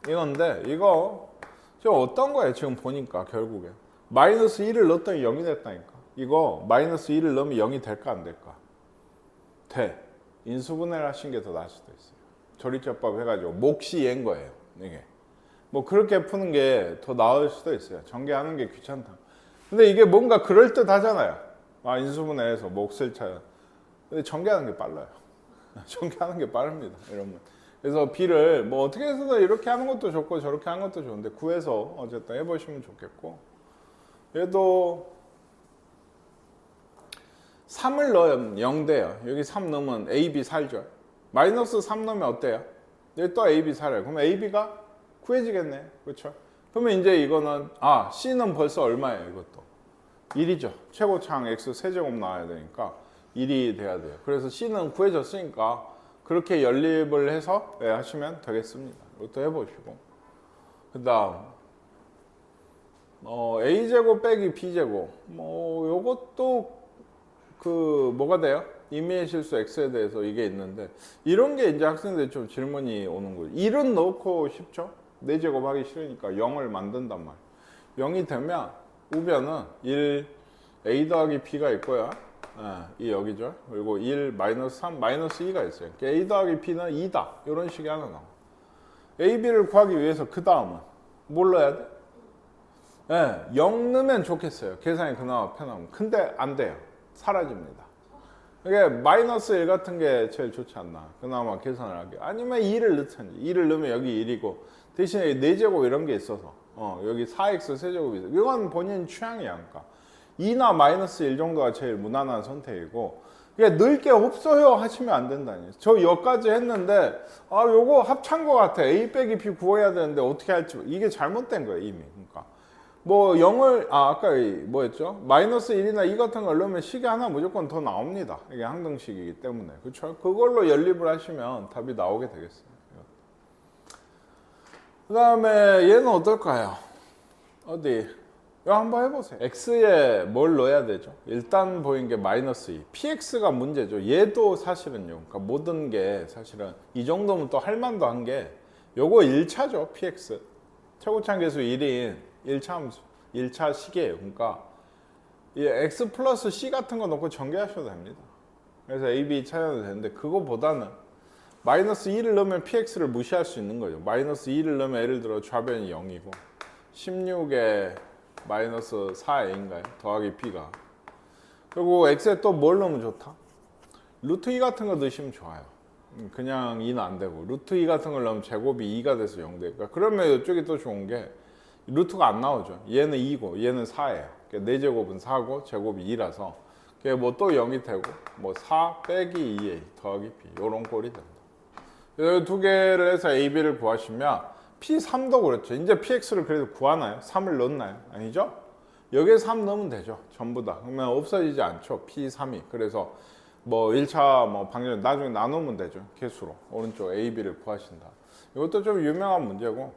[SPEAKER 1] 이건데 이거 지금 어떤 거예요? 지금 보니까 결국에 마이너스 1을 넣었더니 0이 됐다니까. 이거 마이너스 1을 넣으면 0이 될까 안 될까? 돼. 인수분해를 하신 게 더 나을 수도 있어요. 조리제법 해가지고 몫이 얘인 거예요. 이게 뭐 그렇게 푸는 게 더 나을 수도 있어요. 전개하는 게 귀찮다. 근데 이게 뭔가 그럴듯 하잖아요. 아, 인수분해해서 몫을 찾아. 근데 전개하는 게 빨라요. 전개하는 게 빠릅니다. 이러면. 그래서 B를 뭐 어떻게 해서든 이렇게 하는 것도 좋고 저렇게 하는 것도 좋은데 구해서 어쨌든 해보시면 좋겠고, 얘도 3을 넣으면 0 돼요. 여기 3 넣으면 A, B 살죠. 마이너스 3 넣으면 어때요? 여기 또 A, B 살아요. 그럼 A, B가 구해지겠네. 그렇죠? 그러면 이제 이거는 C는 벌써 얼마예요? 이것도 1이죠. 최고차항 X 세제곱 나와야 되니까 1이 돼야 돼요. 그래서 C는 구해졌으니까 그렇게 연립을 해서 하시면 되겠습니다. 이것도 해보시고, 그 다음 A제곱 빼기 B제곱 뭐 요것도 그 뭐가 돼요? 임의의 실수 X에 대해서 이게 있는데 이런 게 이제 학생들 좀 질문이 오는 거예요. 1은 넣고 싶죠? 4제곱 하기 싫으니까 0을 만든단 말이에요. 0이 되면 우변은 1 A 더하기 B가 있고요. 이 여기죠. 그리고 1 마이너스 3 마이너스 2가 있어요. 그러니까 A 더하기 B는 2다. 이런 식이 하나 나와. A, B를 구하기 위해서 그 다음은 뭘 넣어야 돼? 0 넣으면 좋겠어요. 계산이 그나마 편하면. 근데 안 돼요. 사라집니다. 이게 마이너스 1 같은 게 제일 좋지 않나. 그나마 계산을 하기. 아니면 2를 넣든지. 2를 넣으면 여기 1이고 대신에 4제곱 이런 게 있어서 여기 4x 세제곱이 있어. 이건 본인 취향이야. 그러니까 2나 마이너스 1 정도가 제일 무난한 선택이고, 그러니까 넣을 게 없어요 하시면 안 된다니. 저 여기까지 했는데 요거 합찬 거 같아. A 빼기 B 구해야 되는데 어떻게 할지 이게 잘못된 거예요 이미. 그러니까 뭐 0을 아까 뭐였죠? 마이너스 1이나 2 같은 걸 넣으면 식이 하나 무조건 더 나옵니다. 이게 항등식이기 때문에. 그렇죠? 그걸로 연립을 하시면 답이 나오게 되겠어요. 그 다음에 얘는 어떨까요? 어디? 이거 한번 해보세요. X에 뭘 넣어야 되죠? 일단 보인 게 마이너스 2. PX가 문제죠. 얘도 사실은요. 그러니까 모든 게 사실은 이 정도면 또 할 만도 한 게 요거 1차죠. PX. 최고차항 계수 1인 1차 함수, 1차 식이에요. 그러니까 이 X 플러스 C 같은 거 넣고 전개하셔도 됩니다. 그래서 A, B 찾아도 되는데 그거보다는 마이너스 2를 넣으면 PX를 무시할 수 있는 거죠. 마이너스 2를 넣으면 예를 들어 좌변이 0이고 16에 마이너스 4a인가요? 더하기 b가. 그리고 x에 또 뭘 넣으면 좋다? 루트 2 같은 거 넣으시면 좋아요. 그냥 2는 안 되고 루트 2 같은 걸 넣으면 제곱이 2가 돼서 0 되니까. 그러면 이쪽이 또 좋은 게 루트가 안 나오죠. 얘는 2고 얘는 4예요. 그러니까 4제곱은 4고 제곱이 2라서 그게 뭐 또 0이 되고 뭐 4 빼기 2a 더하기 b 요런 꼴이 된다. 이 두 개를 해서 a, b를 구하시면 P3도 그렇죠. 이제 PX를 그래도 구하나요? 3을 넣나요? 아니죠? 여기에 3 넣으면 되죠. 전부 다. 그러면 없어지지 않죠. P3이. 그래서 뭐 1차 뭐 방정 나중에 나누면 되죠. 개수로. 오른쪽 A, B를 구하신다. 이것도 좀 유명한 문제고.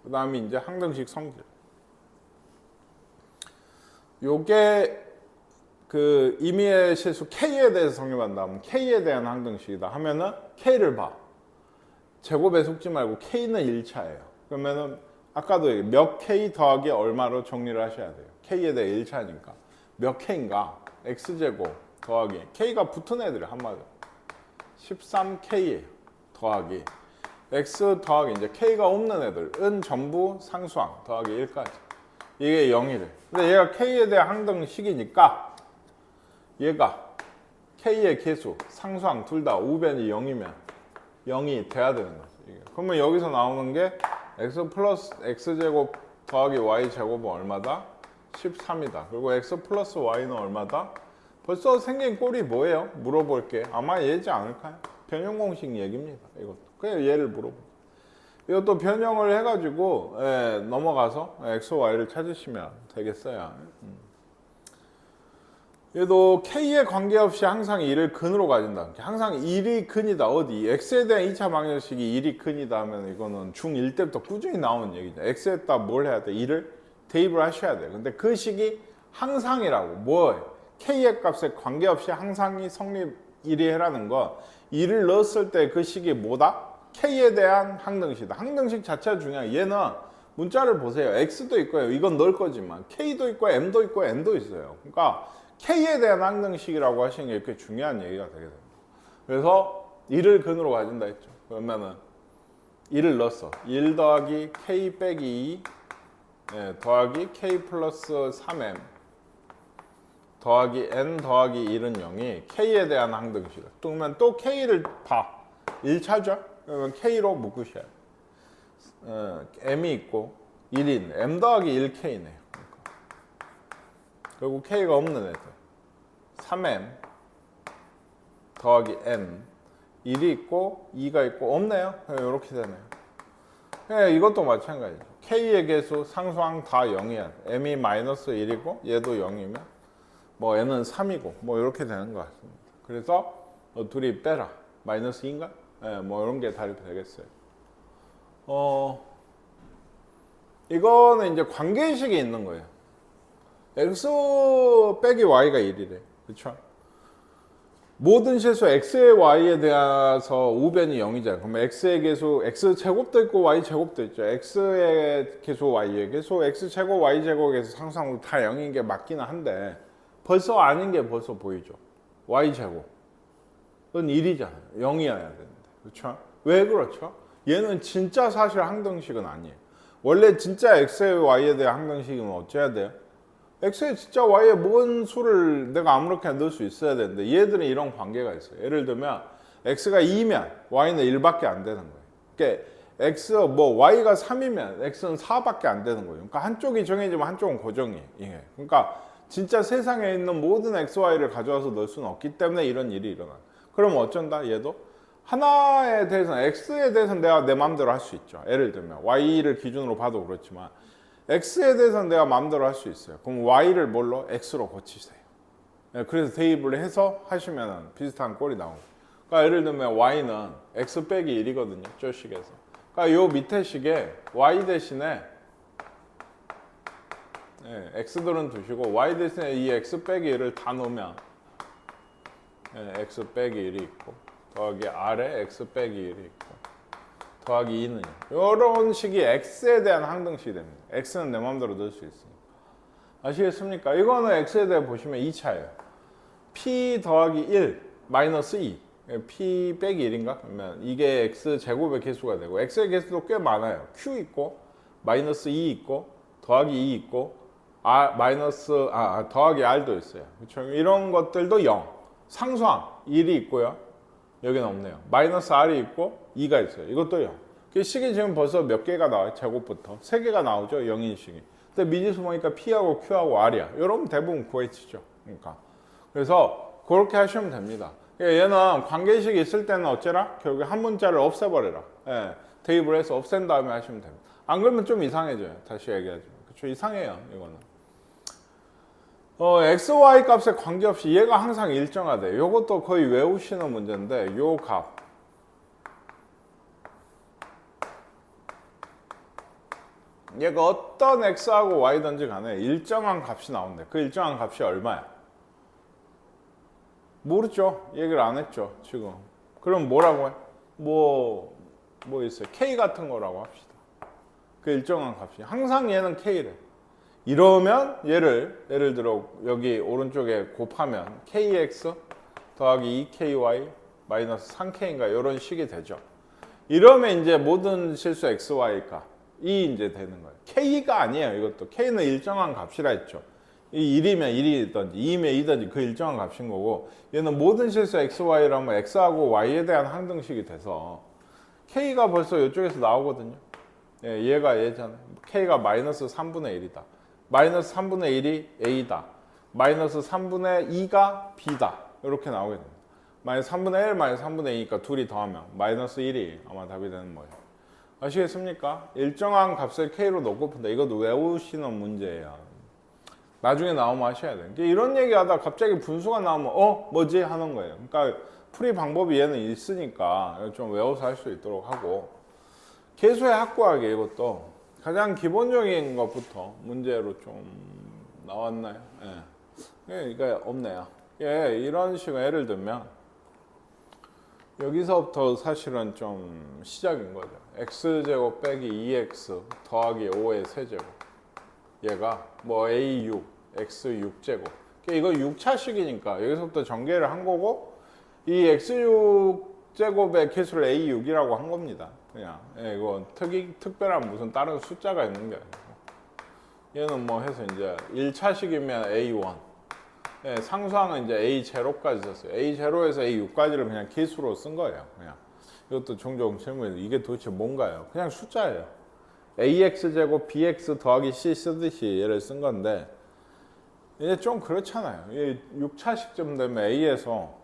[SPEAKER 1] 그 다음에 이제 항등식 성질. 요게 그 임의의 실수 K에 대해서 성립한다면 K에 대한 항등식이다 하면은 K를 봐. 제곱에 속지 말고 K는 1차예요. 그러면은 아까도 몇 K 더하기 얼마로 정리를 하셔야 돼요. K에 대해 1차니까. 몇 K인가? X제곱 더하기. K가 붙은 애들이 한마디로. 13K예요. 더하기. X 더하기 이제 K가 없는 애들은 전부 상수항 더하기 1까지. 이게 0이래. 근데 얘가 K에 대한 항등식이니까 얘가 K의 개수, 상수항 둘 다 우변이 0이면 0이 돼야 되는 거죠. 그러면 여기서 나오는 게 x 플러스 x제곱 더하기 y제곱은 얼마다? 13이다. 그리고 x 플러스 y는 얼마다? 벌써 생긴 꼴이 뭐예요? 물어볼게. 아마 얘지 않을까요? 변형 공식 얘기입니다. 이것도. 그냥 얘를 물어볼게요. 이것도 변형을 해가지고 넘어가서 x, y를 찾으시면 되겠어요. 얘도 k에 관계없이 항상 1을 근으로 가진다. 항상 1이 근이다. 어디? x에 대한 2차 방정식이 1이 근이다 하면 이거는 중1 때부터 꾸준히 나오는 얘기죠. x에다 뭘 해야 돼? 1을 대입을 하셔야 돼. 근데 그 식이 항상이라고. 뭐예요? k의 값에 관계없이 항상이 성립 1이 해라는 건 1을 넣었을 때 그 식이 뭐다? k에 대한 항등식이다. 항등식 자체가 중요해요. 얘는 문자를 보세요. x도 있고요. 이건 넣을 거지만 k도 있고 m도 있고 n도 있어요. 그러니까 K에 대한 항등식이라고 하시는 게 이렇게 중요한 얘기가 되게 됩니다. 그래서 1을 근으로 가진다 했죠. 그러면은 1을 넣었어. 1 더하기 K 빼기 2 더하기 K 플러스 3M 더하기 N 더하기 1은 0이 K에 대한 항등식이다. 그러면 또 K를 봐. 1차죠? 그러면 K로 묶으셔야 돼. M이 있고 1이 있네. M 더하기 1K네요. 그리고 K가 없는 애들 3M 더하기 N 1이 있고 2가 있고 없네요. 이렇게 되네요. 이것도 마찬가지죠. K의 개수 상수항 다 0이야. M이 마이너스 1이고 얘도 0이면 뭐 N은 3이고 뭐 이렇게 되는 것 같습니다. 그래서 둘이 빼라. 마이너스 2인가? 뭐 이런 게 답이 되겠어요. 이거는 이제 관계식이 있는 거예요. x 빼기 y가 1이래. 그쵸? 모든 실수 x의 y에 대해서 우변이 0이잖아요. 그러면 x의 개수, x제곱도 있고 y제곱도 있죠. x의 개수, y의 개수, x제곱, y제곱에서 상수항으로 다 0인 게 맞기는 한데 벌써 아닌 게 벌써 보이죠. y제곱은 1이잖아요. 0이어야 되는데. 그렇죠? 왜 그렇죠? 얘는 진짜 사실 항등식은 아니에요. 원래 진짜 x의 y에 대한 항등식이면 어째야 돼요? x에 진짜 y에 뭔 수를 내가 아무렇게나 넣을 수 있어야 되는데 얘들은 이런 관계가 있어요. 예를 들면 x가 2면 y는 1밖에 안 되는 거예요. 그러니까 x 뭐 y가 3이면 x는 4밖에 안 되는 거예요. 그러니까 한쪽이 정해지면 한쪽은 고정이에요. 그러니까 진짜 세상에 있는 모든 x, y를 가져와서 넣을 수는 없기 때문에 이런 일이 일어나요. 그럼 어쩐다? 얘도 하나에 대해서는 x에 대해서는 내가 내 마음대로 할 수 있죠. 예를 들면 y를 기준으로 봐도 그렇지만 x에 대해서는 내가 마음대로 할 수 있어요. 그럼 y를 뭘로? x로 고치세요. 그래서 대입을 해서 하시면 비슷한 꼴이 나옵니다. 그러니까 예를 들면 y는 x 빼기 1이거든요. 저 식에서. 그러니까 요 밑에 식에 y 대신에 x들은 두시고 y 대신에 이 x 빼기 1을 다 넣으면 x 빼기 1이 있고 더하기 아래 x 빼기 1이 있고 더하기 2는요. 이런 식이 x에 대한 항등식이 됩니다. x는 내 마음대로 넣을 수 있으니까. 아시겠습니까? 이거는 x에 대해 보시면 2차예요. p 더하기 1 마이너스 2 p 빼기 1인가? 그러면 이게 x 제곱의 개수가 되고 x의 개수도 꽤 많아요. q 있고 마이너스 2 있고 더하기 2 있고 더하기 r도 있어요. 그렇죠? 이런 것들도 0. 상수항 1이 있고요. 여기는 없네요. 마이너스 r이 있고 2가 있어요. 이것도 0. 그 식이 지금 벌써 몇 개가 나와요? 제곱부터 3개가 나오죠. 0인 식이. 근데 미지수 보니까 p하고 q하고 r이야. 여러분 대부분 구해치죠. 그러니까 그래서 그렇게 하시면 됩니다. 얘는 관계식이 있을 때는 어째라? 결국에 한 문자를 없애버려라. 대입을 해서 없앤 다음에 하시면 됩니다. 안 그러면 좀 이상해져요. 다시 얘기하지만. 그렇죠? 이상해요. 이거는. x, y 값에 관계없이 얘가 항상 일정하대. 요것도 거의 외우시는 문제인데 요 값 얘가 어떤 x하고 y든지 간에 일정한 값이 나온대. 그 일정한 값이 얼마야? 모르죠. 얘기를 안 했죠 지금. 그럼 뭐라고 해? 뭐 있어요? k 같은 거라고 합시다. 그 일정한 값이 항상 얘는 k래. 이러면 예를 들어 여기 오른쪽에 곱하면 kx 더하기 2ky 마이너스 3k인가 이런 식이 되죠. 이러면 이제 모든 실수 xy가 이 이제 되는 거예요. k가 아니에요. 이것도 k는 일정한 값이라 했죠. 이 1이면 1이든지 2이면 2든지 그 일정한 값인 거고, 얘는 모든 실수 xy라면 x하고 y에 대한 항등식이 돼서 k가 벌써 이쪽에서 나오거든요. 예, 얘가 얘잖아요. k가 마이너스 3분의 1이다. 마이너스 3분의 1이 a다. 마이너스 3분의 2가 b다. 이렇게 나오게 됩니다. 마이너스 3분의 1, 마이너스 3분의 2니까 둘이 더하면 마이너스 1이 아마 답이 되는 거예요. 아시겠습니까? 일정한 값을 k로 넣고 푼다. 이것도 외우시는 문제예요. 나중에 나오면 하셔야 돼요. 이런 얘기하다 갑자기 분수가 나오면 뭐지? 하는 거예요. 그러니까 풀이 방법이 얘는 있으니까 좀 외워서 할 수 있도록 하고, 계수의 확고하게 이것도 가장 기본적인 것부터 문제로 좀 나왔나요? 예. 그러니까 없네요. 예, 이런 식으로 예를 들면 여기서부터 사실은 좀 시작인 거죠. x제곱 빼기 2x 더하기 5의 세제곱. 얘가 뭐 a6, x6제곱. 이거 6차식이니까 여기서부터 전개를 한 거고, 이 x6제곱의 개수를 a6이라고 한 겁니다. 그냥 이거 특별한 무슨 다른 숫자가 있는 게 아니고, 얘는 뭐 해서 이제 1차식이면 a1, 예, 상수항은 이제 a0까지 썼어요. a0에서 a6까지를 그냥 개수로 쓴 거예요. 그냥 이것도 종종 질문에 이게 도대체 뭔가요? 그냥 숫자예요. ax제곱 bx 더하기 c 쓰듯이 얘를 쓴 건데, 이게 좀 그렇잖아요. 6차식쯤 되면 a에서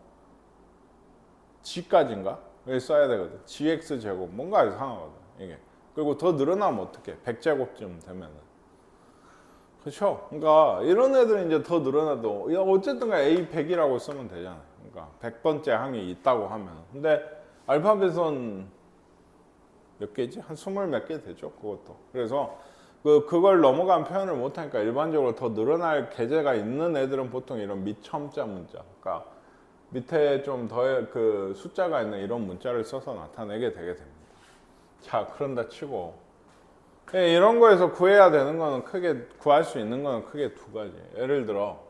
[SPEAKER 1] g까지인가? 여기 써야 되거든. gx제곱 뭔가 이상하거든 이게. 그리고 더 늘어나면 어떡해? 100제곱쯤 되면은. 그렇죠? 그러니까 이런 애들은 이제 더 늘어나도 어쨌든 a 100이라고 쓰면 되잖아요. 그러니까 100번째 항이 있다고 하면. 근데 알파벳은 몇 개지? 한 20 몇 개 되죠, 그것도. 그래서 그걸 넘어간 표현을 못하니까 일반적으로 더 늘어날 계제가 있는 애들은 보통 이런 미첨자 문자, 그러니까 밑에 좀 더 그 숫자가 있는 이런 문자를 써서 나타내게 되게 됩니다. 자, 그런다 치고, 예, 이런 거에서 구해야 되는 거는 크게, 구할 수 있는 거는 크게 두 가지. 예를 들어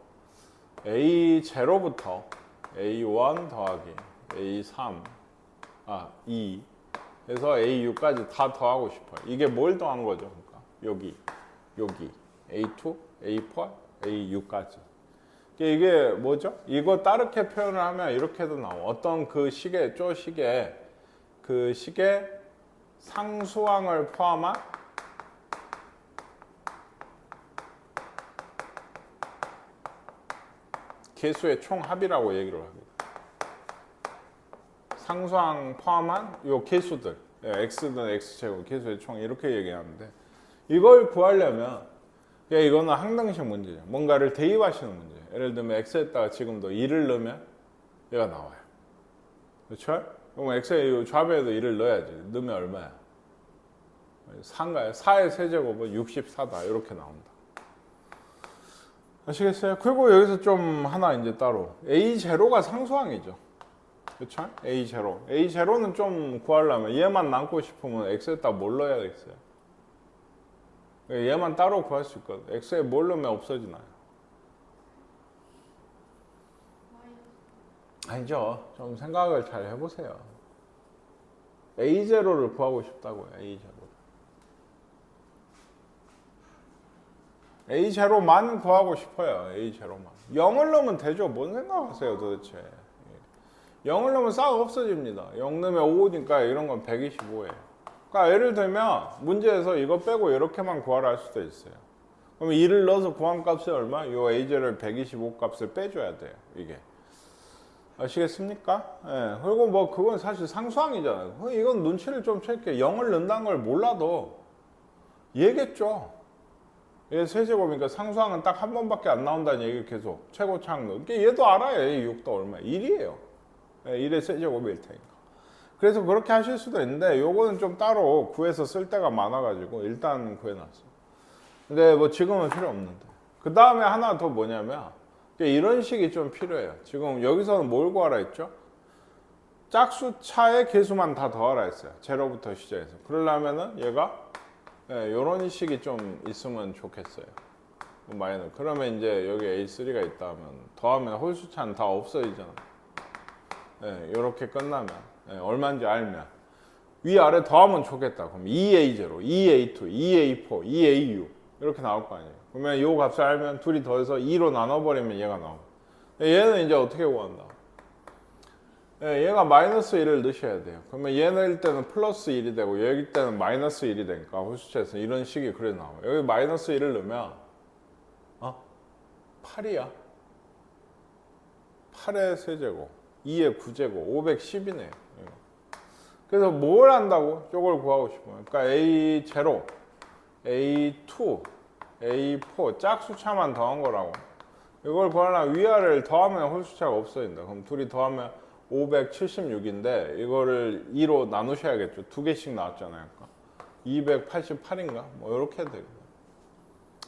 [SPEAKER 1] A0부터 A1 더하기 A3, 2 해서 A6까지 다 더하고 싶어요. 이게 뭘 더한 거죠? 그러니까 여기 A2, A4, A6까지. 이게 뭐죠? 이거 따르게 표현을 하면 이렇게도 나와. 어떤 그 식의 쪼식의 그 식의 상수항을 포함한 개수의 총합이라고 얘기를 합니다. 상수항 포함한 요 개수들, x든 x제곱 개수의 총 이렇게 얘기하는데, 이걸 구하려면 이거는 항등식 문제죠. 뭔가를 대입하시는 문제. 예를 들면 x에다가 지금도 2를 넣으면 얘가 나와요. 그렇죠? 그럼 x의 좌변에도 2를 넣어야지. 넣으면 얼마야? 4인가요? 4의 세제곱은 64다. 이렇게 나온다. 아시겠어요? 그리고 여기서 좀 하나 이제 따로, A0가 상수항이죠. 그렇죠? A0. A0는 좀 구하려면 얘만 남고 싶으면 X에다 뭘 넣어야 되겠어요? 얘만 따로 구할 수 있거든. X에 뭘 넣으면 없어지나요? 아니죠. 좀 생각을 잘 해보세요. A0를 구하고 싶다고요. A0만 구하고 싶어요. A0만. 0을 넣으면 되죠. 뭔 생각하세요 도대체. 0을 넣으면 싹 없어집니다. 0 넣으면 5니까 이런 건 125예요. 그러니까 예를 들면 문제에서 이거 빼고 이렇게만 구하라 할 수도 있어요. 그럼 2를 넣어서 구한 값이 얼마? 요 A0을 125 값을 빼줘야 돼요. 이게. 아시겠습니까? 예. 그리고 뭐 그건 사실 상수항이잖아요. 이건 눈치를 좀 챌게요. 0을 넣는다는 걸 몰라도 얘겠죠. 얘 세제곱이니까 상수항은 딱 한 번밖에 안 나온다는 얘기를 계속 최고차항 넣어. 얘도 알아요. 이 6도 얼마야? 1이에요. 1의 세제곱일 테니까. 그래서 그렇게 하실 수도 있는데 요거는 좀 따로 구해서 쓸 때가 많아가지고 일단 구해놨어요. 근데 뭐 지금은 필요 없는데. 그 다음에 하나 더 뭐냐면 이런 식이 좀 필요해요. 지금 여기서는 뭘 구하라 했죠? 짝수차의 개수만 다 더하라 했어요. 제로부터 시작해서. 그러려면은 얘가 이런 식이 좀 있으면 좋겠어요. 마이너스. 그러면 이제 여기 A3가 있다면 더하면 홀수차는 다 없어지잖아. 이렇게 끝나면 얼마인지 알면 위아래 더하면 좋겠다. 그럼 2A0, 2A2, 2A4, 2AU 이렇게 나올 거 아니에요. 그러면 이 값을 알면 둘이 더해서 2로 나눠버리면 얘가 나오고. 얘는 이제 어떻게 구한다? 얘가 마이너스 1을 넣으셔야 돼요. 그러면 얘는 때는 플러스 1이 되고 여기 때는 마이너스 1이 되니까 홀수차에서 이런 식이 그래 나와요. 여기 마이너스 1을 넣으면 8이야. 8의 세제곱, 2의 9제곱, 510이네요. 그래서 뭘 한다고? 이걸 구하고 싶어요. 그러니까 A0, A2, A4 짝수차만 더한 거라고. 이걸 구하려면 위아래를 더하면 홀수차가 없어진다. 그럼 둘이 더하면 576인데 이거를 2로 나누셔야겠죠. 두 개씩 나왔잖아요. 그러니까 288인가? 뭐 이렇게 해도 되겠네요.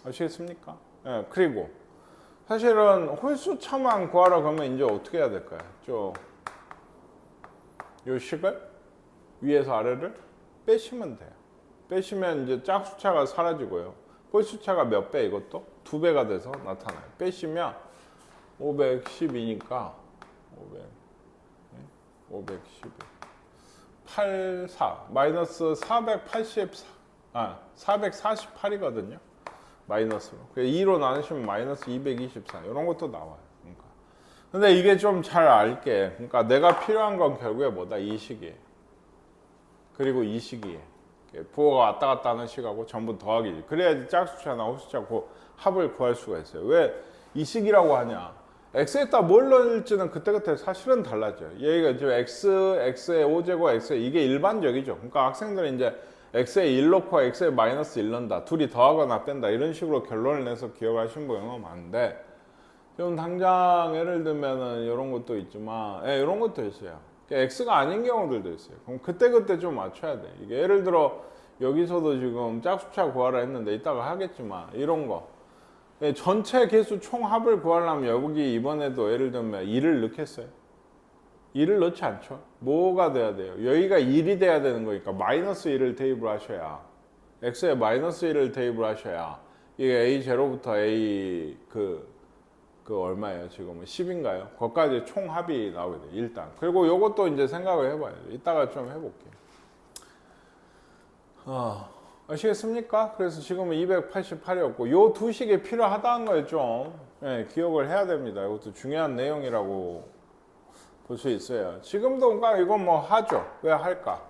[SPEAKER 1] 아시겠습니까? 그리고 사실은 홀수차만 구하라 그러면 이제 어떻게 해야 될까요? 요 식을 위에서 아래를 빼시면 돼요. 빼시면 이제 짝수차가 사라지고요. 홀수차가 몇 배? 이것도 2배가 돼서 나타나요. 빼시면 512니까 512 84 마이너스 448이거든요. 마이너스로. 2로 나누시면 마이너스 224 이런 것도 나와요. 그러니까. 근데 이게 좀 잘 알게. 그러니까 내가 필요한 건 결국에 뭐다? 이 식이에요. 그리고 이 식이에요. 부호가 왔다 갔다 하는 식하고 전부 더하기지. 그래야지 짝수차나 홀수차 합을 구할 수가 있어요. 왜 이 식이라고 하냐? x에다 뭘 넣을지는 그때그때 사실은 달라져요. 얘가 지금 x에 5제곱, x에 이게 일반적이죠. 그러니까 학생들은 이제 x에 1 넣고 x에 마이너스 1 넣는다. 둘이 더하거나 뺀다. 이런 식으로 결론을 내서 기억하신 분은 많은데 좀 당장 예를 들면은 이런 것도 있지만 이런 것도 있어요. x가 아닌 경우들도 있어요. 그럼 그때그때 좀 맞춰야 돼. 이게 예를 들어 여기서도 지금 짝수차 구하라 했는데 이따가 하겠지만 이런 거 전체 개수 총합을 구하려면 여기 이번에도 예를 들면 2를 넣겠어요. 2를 넣지 않죠. 뭐가 돼야 돼요? 여기가 1이 돼야 되는 거니까 마이너스 1을 대입을 하셔야 x에 마이너스 1을 대입을 하셔야 이게 A0부터 A 그 얼마예요? 지금은 10인가요? 거기까지 총합이 나오게 돼요. 일단. 그리고 요것도 이제 생각을 해봐야 돼요. 이따가 좀 해볼게요. 아시겠습니까? 그래서 지금은 288이었고 요 두 식이 필요하다는 걸 좀 기억을 해야 됩니다. 이것도 중요한 내용이라고 볼 수 있어요. 지금도 이건 뭐 하죠. 왜 할까?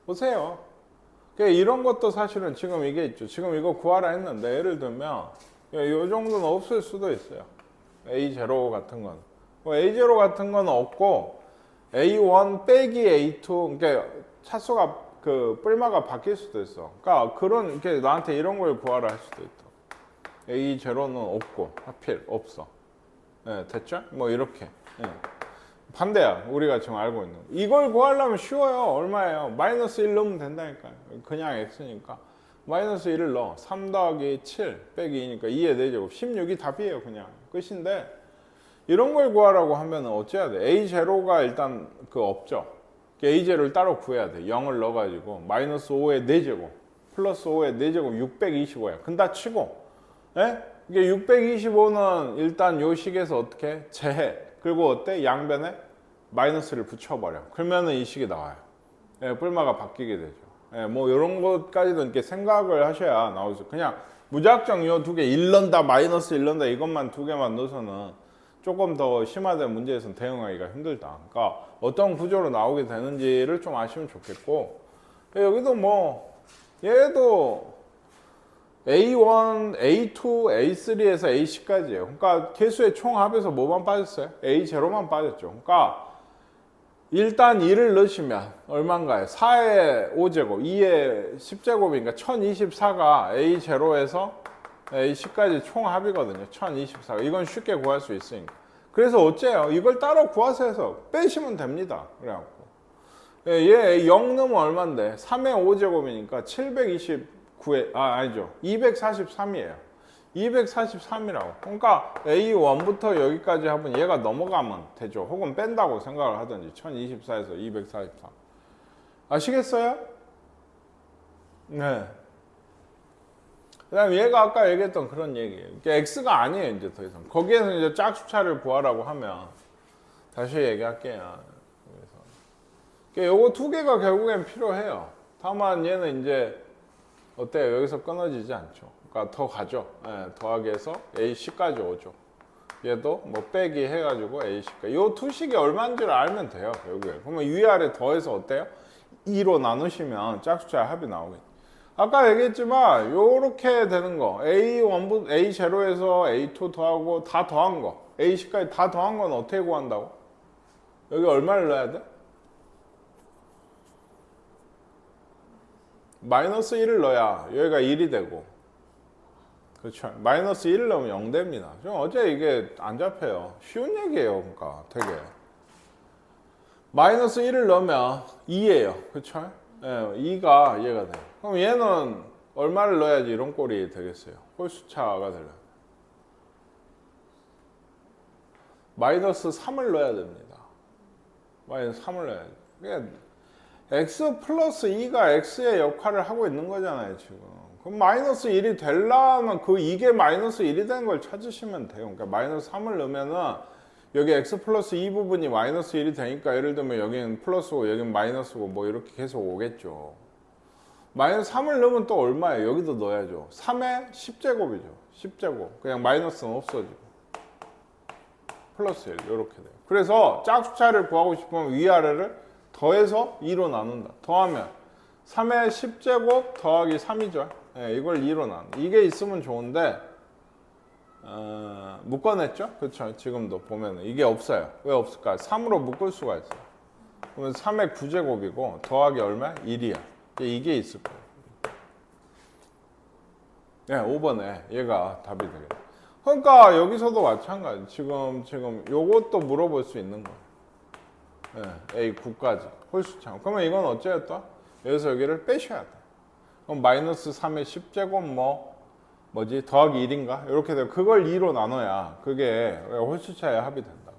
[SPEAKER 1] 보세요. 이런 것도 사실은 지금 이게 있죠. 지금 이거 구하라 했는데 예를 들면 요 정도는 없을 수도 있어요. A0 같은 건. A0 같은 건 없고 A1 빼기 A2 그러니까 차수가 뿔마가 바뀔 수도 있어. 그러니까 이렇게 나한테 이런 걸 구하라 할 수도 있다. A0는 없고 하필 없어. 됐죠? 뭐 이렇게. 반대야. 우리가 지금 알고 있는. 이걸 구하려면 쉬워요. 얼마예요? 마이너스 1 넣으면 된다니까요. 그냥 x니까. 마이너스 1을 넣어. 3 더하기 7 빼기 2니까 2의 4제곱. 16이 답이에요. 그냥. 끝인데 이런 걸 구하라고 하면 어찌해야 돼? A0가 일단 없죠. A0를 따로 구해야 돼. 0을 넣어가지고 마이너스 5의 4제곱 플러스 5의 4제곱 625야. 근다 치고 이게 625는 일단 요 식에서 어떻게 제해. 그리고 어때? 양변에 마이너스를 붙여버려. 그러면은 이 식이 나와요. 뿔마가 바뀌게 되죠. 뭐 이런 것까지도 이렇게 생각을 하셔야 나오죠. 그냥 무작정 요 두 개 1 넣는다 마이너스 1 넣는다 이것만 두 개만 넣어서는 조금 더 심화된 문제에서는 대응하기가 힘들다. 그러니까 어떤 구조로 나오게 되는지를 좀 아시면 좋겠고 여기도 뭐 얘도 A1, A2, A3에서 A10까지예요. 그러니까 개수의 총합에서 뭐만 빠졌어요? A0만 빠졌죠. 그러니까 일단 2를 넣으시면 얼마인가요? 4의 5제곱, 2의 10제곱이니까 1024가 A0에서 A10까지 총합이거든요. 1024가. 이건 쉽게 구할 수 있으니까. 그래서 어째요? 이걸 따로 구하서 해서 빼시면 됩니다. 그래갖고. 얘 0 넣으면 얼만데? 3의 5제곱이니까 249에 아니죠. 243이에요. 243이라고. 그러니까 A1부터 여기까지 하면 얘가 넘어가면 되죠. 혹은 뺀다고 생각을 하든지 1024에서 243. 아시겠어요? 네. 그 다음에 얘가 아까 얘기했던 그런 얘기예요. X가 아니에요, 이제 더 이상. 거기에서 이제 짝수차를 구하라고 하면, 다시 얘기할게요. 그래서. 요거 두 개가 결국엔 필요해요. 다만 얘는 이제, 어때요? 여기서 끊어지지 않죠. 그러니까 더 가죠. 네, 더하기해서 AC까지 오죠. 얘도 뭐 빼기 해가지고 AC까지. 요 두 식이 얼마인지를 알면 돼요, 결국에. 그러면 위아래 더해서 어때요? 2로 나누시면 짝수차의 합이 나오겠죠. 아까 얘기했지만 요렇게 되는 거 A1부터 A0에서 A2 더하고 다 더한 거 AC까지 다 더한 건 어떻게 구한다고? 여기 얼마를 넣어야 돼? 마이너스 1을 넣어야 여기가 1이 되고 그렇죠. 마이너스 1을 넣으면 0 됩니다. 좀 어째 이게 안 잡혀요. 쉬운 얘기예요. 그러니까 되게 마이너스 1을 넣으면 2예요. 그렇죠? 예, 2가 얘가 돼요. 그럼 얘는 얼마를 넣어야지 이런 꼴이 되겠어요? 홀수차가 되려면 마이너스 3을 넣어야 됩니다. 마이너스 3을 넣어야지. 그러니까 x 플러스 2가 x의 역할을 하고 있는 거잖아요, 지금. 그럼 마이너스 1이 되려면 이게 마이너스 1이 되는 걸 찾으시면 돼요. 그러니까 마이너스 3을 넣으면은 여기 x 플러스 2 부분이 마이너스 1이 되니까 예를 들면 여기는 플러스고 여기는 마이너스고 뭐 이렇게 계속 오겠죠. 마이너스 3을 넣으면 또 얼마예요? 여기도 넣어야죠. 3의 10제곱이죠. 10제곱. 그냥 마이너스는 없어지고. 플러스 1 이렇게 돼요. 그래서 짝수차를 구하고 싶으면 위아래를 더해서 2로 나눈다. 더하면 3의 10제곱 더하기 3이죠. 네, 이걸 2로 나눈다. 이게 있으면 좋은데 묶어냈죠? 그렇죠. 지금도 보면 이게 없어요. 왜 없을까? 3으로 묶을 수가 있어요. 그러면 3의 9제곱이고 더하기 얼마? 1이야. 이게 있을 거예요. 네, 5번에 얘가 답이 되겠다. 그러니까 여기서도 마찬가지. 지금 요것도 물어볼 수 있는 거예요. 네, A9까지 홀수차. 그러면 이건 어째였다? 여기서 여기를 빼셔야 돼. 그럼 마이너스 3의 10제곱 더하기 1인가? 이렇게 되고 그걸 2로 나눠야 그게 홀수차의 합이 된다고.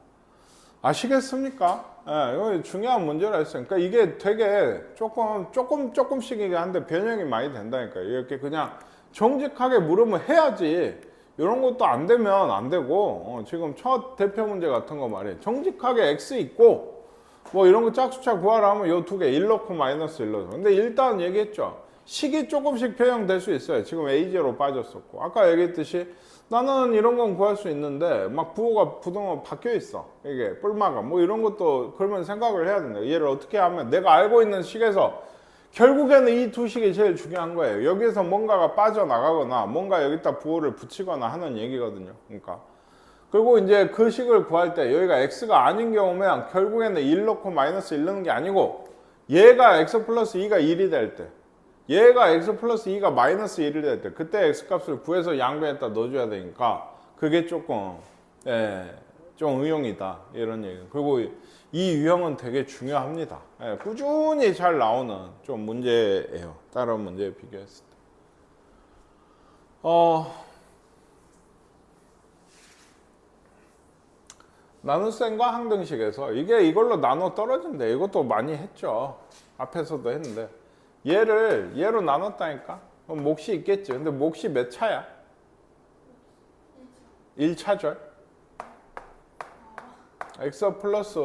[SPEAKER 1] 아시겠습니까? 예, 이거 중요한 문제라 했어요. 그러니까 이게 되게 조금씩이긴 한데 변형이 많이 된다니까요. 이렇게 그냥 정직하게 물으면 해야지. 이런 것도 안 되면 안 되고 지금 첫 대표 문제 같은 거 말이에요. 정직하게 x 있고 뭐 이런 거 짝수차 구하라 하면 요 두 개 1 넣고 마이너스 1 넣어서. 근데 일단 얘기했죠. 식이 조금씩 변형될 수 있어요. 지금 A0 빠졌었고 아까 얘기했듯이 나는 이런 건 구할 수 있는데 막 부호가 부동은 바뀌어 있어. 이게 뿔마가 뭐 이런 것도 그러면 생각을 해야 된다. 얘를 어떻게 하면 내가 알고 있는 식에서 결국에는 이 두 식이 제일 중요한 거예요. 여기에서 뭔가가 빠져나가거나 뭔가 여기다 부호를 붙이거나 하는 얘기거든요. 그러니까 그리고 이제 그 식을 구할 때 여기가 x가 아닌 경우면 결국에는 1 넣고 마이너스 1 넣는 게 아니고 얘가 x 플러스 2가 1이 될 때 얘가 x 플러스 2가 마이너스 1이 될 때 그때 x값을 구해서 양변에다 넣어줘야 되니까 그게 조금 좀 의용이다 이런 얘기. 그리고 이 유형은 되게 중요합니다. 꾸준히 잘 나오는 좀 문제예요. 다른 문제에 비교했을 때. 나눗셈과 항등식에서 이걸로 나눠 떨어진다. 이것도 많이 했죠. 앞에서도 했는데 얘로 나눴다니까? 그럼 몫이 있겠지. 근데 몫이 몇 차야? 1차죠. x 플러스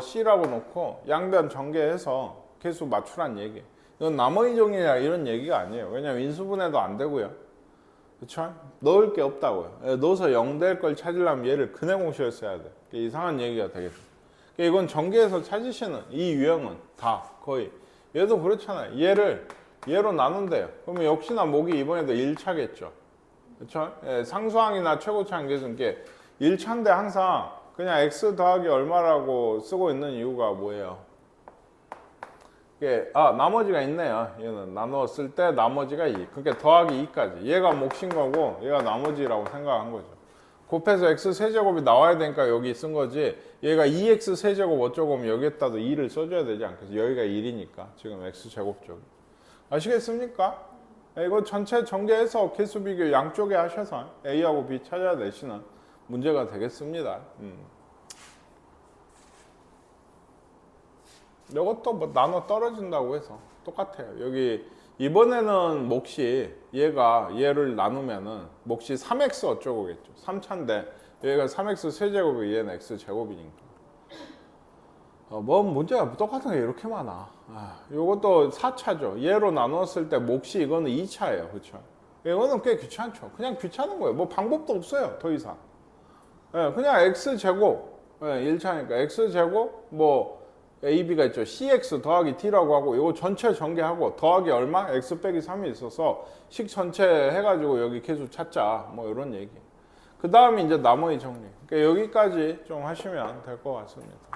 [SPEAKER 1] c라고 놓고 양변 전개해서 개수 맞추란 얘기. 이건 나머지정이냐 이런 얘기가 아니에요. 왜냐면 인수분해도 안 되고요. 그쵸? 넣을 게 없다고요. 넣어서 0 될 걸 찾으려면 얘를 근해공식을 써야 돼. 이상한 얘기가 되겠죠. 이건 전개해서 찾으시는 이 유형은 다 거의 얘도 그렇잖아요. 얘로 나눈대요. 그러면 역시나 목이 이번에도 1차겠죠. 그쵸? 상수항이나 최고차항 계수는 1차인데 항상 그냥 x 더하기 얼마라고 쓰고 있는 이유가 뭐예요? 나머지가 있네요. 얘는 나누었을 때 나머지가 2. 그러니까 더하기 2까지. 얘가 몫인 거고 얘가 나머지라고 생각한 거죠. 곱해서 x 세제곱이 나와야 되니까 여기 쓴 거지. 얘가 2x 세제곱 어쩌고 하면 여기에다도 2를 써줘야 되지 않겠어요? 여기가 1이니까 지금 x 제곱 쪽. 아시겠습니까? 이거 전체 전개해서 개수 비교 양쪽에 하셔서 A하고 B 찾아내시는 문제가 되겠습니다. 이것도 뭐 나눠 떨어진다고 해서 똑같아요. 여기 이번에는 몫이 얘를 나누면은 몫이 3x 어쩌고겠죠. 3차인데 얘가 3x 세제곱이 얘는 x 제곱이니까. 뭐 문제가 똑같은 게 이렇게 많아. 요것도 4차죠. 얘로 나눴을 때 몫이 이거는 2차예요. 그렇죠? 이거는 꽤 귀찮죠. 그냥 귀찮은 거예요. 뭐 방법도 없어요. 더 이상. 그냥 x 제곱. 1차니까 x 제곱 뭐 AB가 있죠. CX 더하기 T라고 하고 이거 전체 전개하고 더하기 얼마? X 빼기 3이 있어서 식 전체 해가지고 여기 계수 찾자. 뭐 이런 얘기. 그 다음에 이제 나머지 정리. 그러니까 여기까지 좀 하시면 될 것 같습니다.